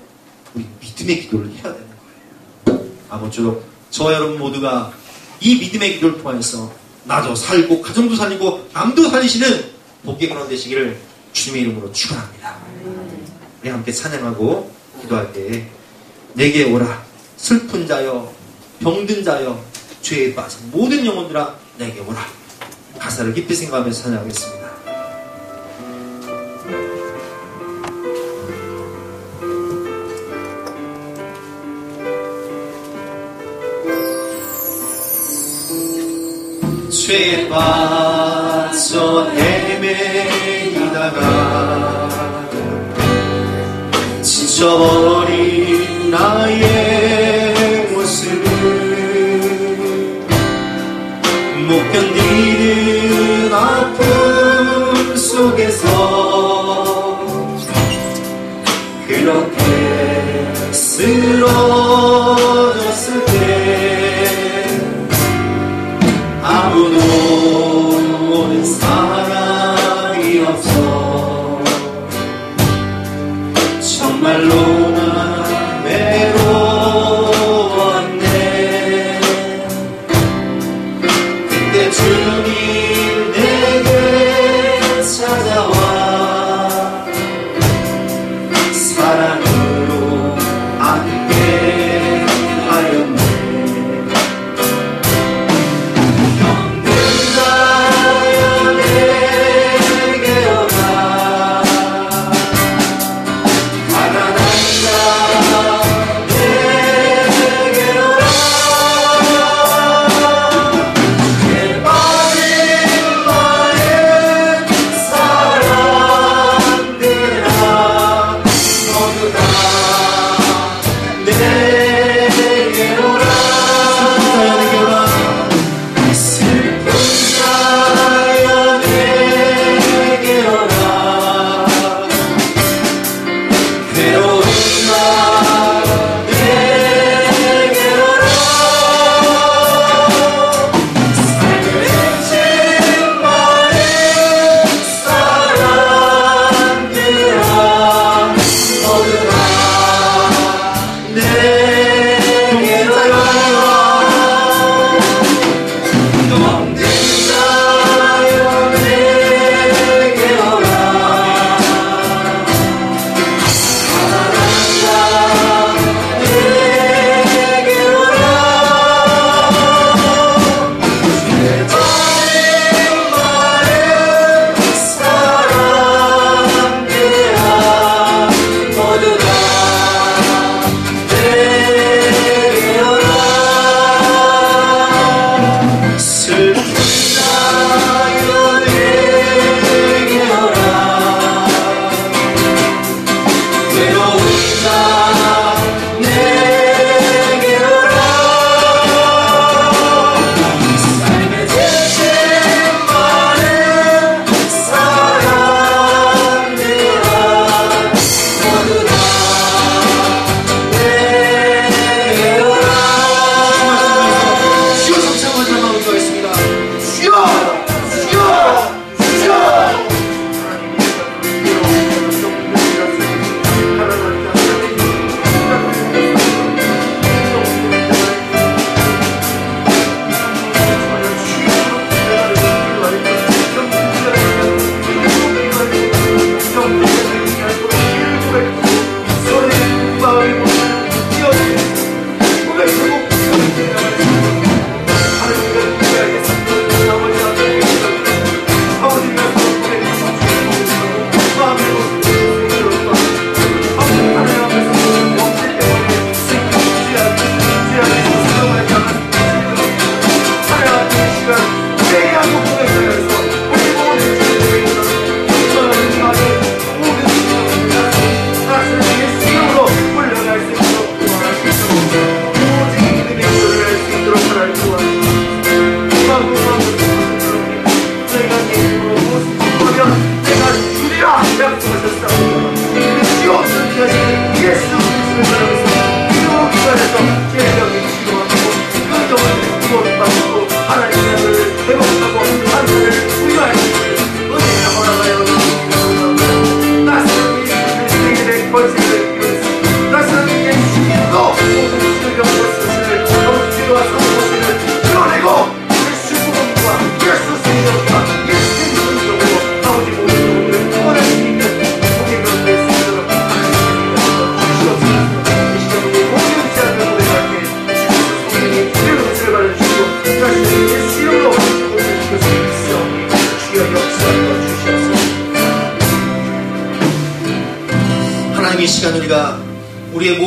우리 믿음의 기도를 해야 되는 거예요. 아무쪼록 저와 여러분 모두가 이 믿음의 기도를 통해서 나도 살고 가정도 살리고 남도 살리시는 복의 근원 되시기를 주님의 이름으로 축원합니다. 우리 함께 찬양하고 기도할 때에 내게 오라 슬픈 자여 병든 자여 죄에 빠진 모든 영혼들아 내게 오라. 가사를 깊이 생각하면서 찬양하겠습니다. 죄에 빠져 헤매이다가 지쳐버린 나의 모습을 못 견디는 아픔 속에서 그렇게 쓰러졌을 때 아무도 오는 사람이 없어 정말로 난 외로웠네. 그때 주님 내게 찾아와 사랑으로 안게 하였네.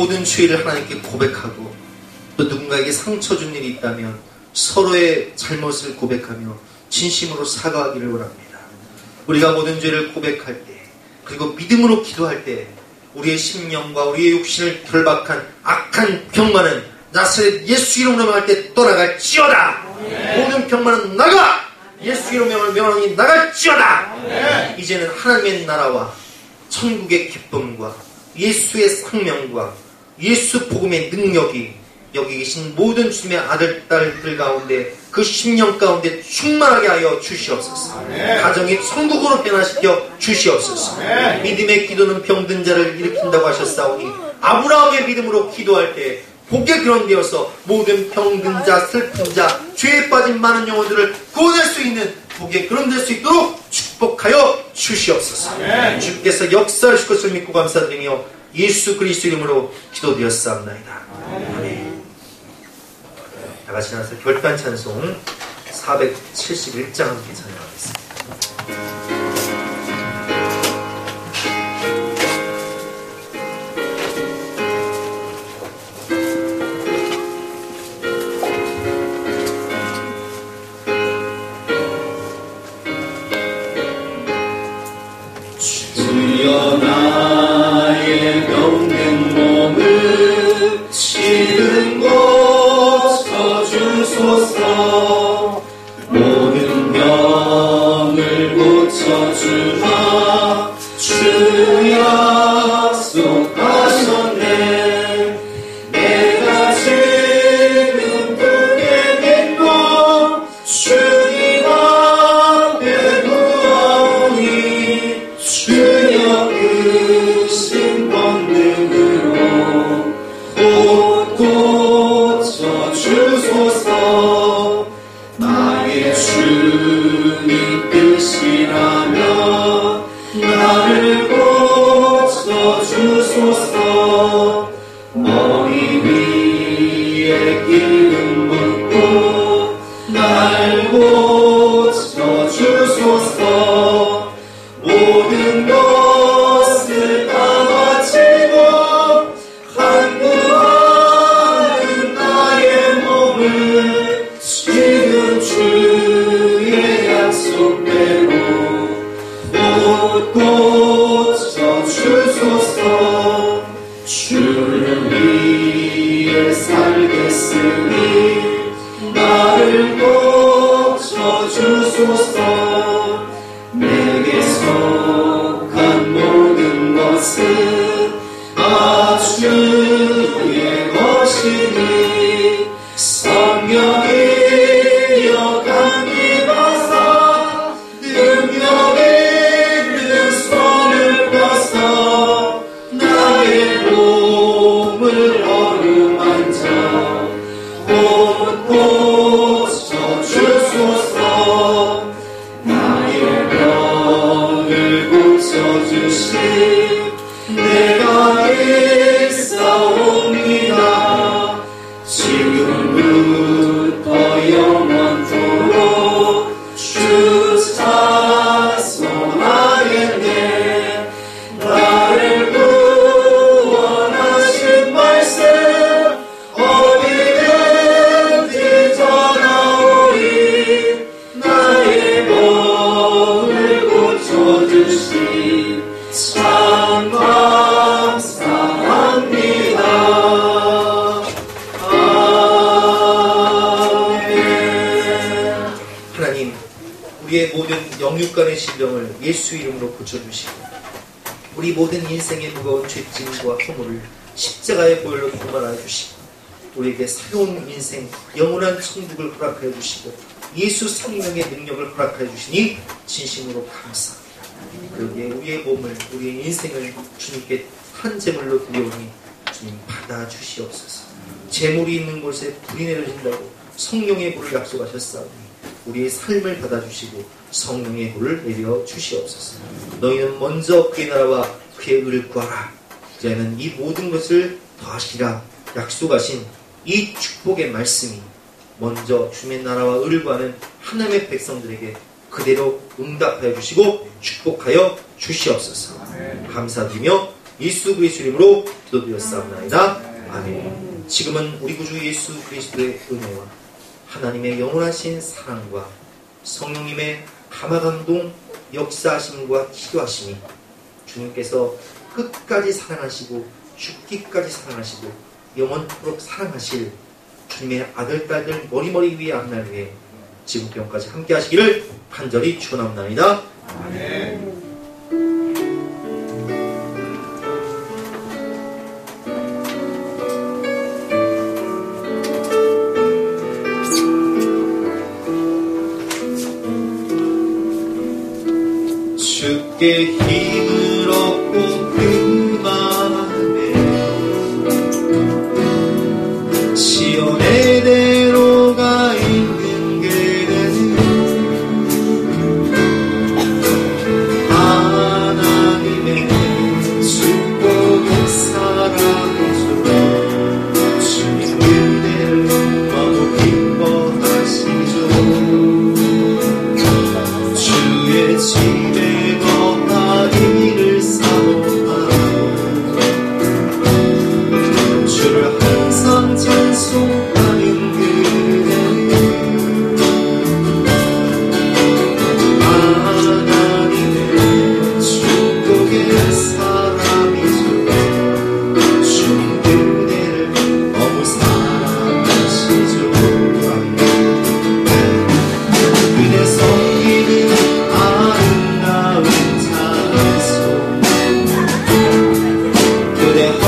모든 죄를 하나님께 고백하고 또 누군가에게 상처 준 일이 있다면 서로의 잘못을 고백하며 진심으로 사과하기를 원합니다. 우리가 모든 죄를 고백할 때 그리고 믿음으로 기도할 때 우리의 심령과 우리의 육신을 결박한 악한 병만은 나사렛 예수 이름으로 명할 때 떠나갈지어다. 모든 병만은 나가! 예수 이름으로 명하니 나갈지어다. 이제는 하나님의 나라와 천국의 기쁨과 예수의 생명과 예수 복음의 능력이 여기 계신 모든 주님의 아들, 딸들 가운데 그 심령 가운데 충만하게 하여 주시옵소서. 가정이 천국으로 변화시켜 주시옵소서. 믿음의 기도는 병든 자를 일으킨다고 하셨사오니 아브라함의 믿음으로 기도할 때 복에 근원되어서 모든 병든 자, 슬픈 자, 죄에 빠진 많은 영혼들을 구원할 수 있는 복에 근원될 수 있도록 축복하여 주시옵소서. 주께서 역사하실 것을 믿고 감사드리며 예수 그리스도 이름으로 기도드렸사옵나이다. 아멘. 다 같이 나와서 결단 찬송 471장 함께 찬양하겠습니다. 주여 나의 병든 몸을 시든 고쳐주소서. 모든 병을 고쳐주마 주 약속하셨네. 내가 지금 두게 된 것 주님 앞에 누워오니 주여 크신 권능으로 곧 고쳐주소서. 나의 주님 뜻이라면 나를 고쳐주소서. 머리 위에 기름 붓고 날 고쳐주소서. 모든 것을 다 바치고 간구하는 나의 몸을 지금 주의 약속대로 곧 고쳐주소서. 주를 위해 살겠으니 나를 고쳐주소서. 내게 속한 모든 것은 다 주의 것이니 성령이 여간이 나사 능력 있는 손을 펴서 나의 몸을 어루만져 곧 고쳐주소서. 나의 병을 고쳐주신 내가 있사옵니다. 지금부터 영원토록 주 찬송하겠네. 나를 구원하신 말씀 어디든지 전하오리. 나의 병을 고쳐주신 참 감사합니다. 아멘. 하나님, 우리의 모든 영육간의 질병을 예수 이름으로 고쳐주시고 우리 모든 인생의 무거운 죄짐과 허물을 십자가의 보혈로 동반하여 주시고 우리에게 새로운 인생, 영원한 천국을 허락하여 주시고 예수 생명의 능력을 허락하여 주시니 진심으로 감사합니다. 그러기에 우리의 몸을, 우리의 인생을 주님께 한 제물로 드려오니 주님 받아주시옵소서. 제물이 있는 곳에 불이 내려진다고 성령의 불을 약속하셨사오니 우리의 삶을 받아주시고 성령의 불을 내려 주시옵소서. 너희는 먼저 그의 나라와 그의 의를 구하라. 그자는 이 모든 것을 더하시리라 약속하신 이 축복의 말씀이 먼저 주님의 나라와 의를 구하는 하나님의 백성들에게 그대로 응답하여 주시고 축복하여 주시옵소서. 감사드리며 예수 그리스도 이름으로 기도드렸사옵나이다. 아멘. 지금은 우리 구주 예수 그리스도의 은혜와 하나님의 영원하신 사랑과 성령님의 감화감동 역사하심과 기도하심이 주님께서 끝까지 사랑하시고 죽기까지 사랑하시고 영원토록 사랑하실 주님의 아들, 딸들 머리머리 위에 앞날 위에 지금부터 영까지 함께 하시기를 간절히 축원합나이다. 아멘. 주께 힘을 얻고 그 마음에 시온의 대로가 있는 그대는 하나님의 축복의 사랑이죠. 주님 그대를 너무 기뻐하시죠. 주의 집에 이를 사모하고 주를 항상 찬송하는 그대는 하나님의 축복의 사람이죠. 주님 그대를 너무 사랑하시죠. 그대 섬기는 아름다운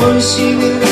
헌신은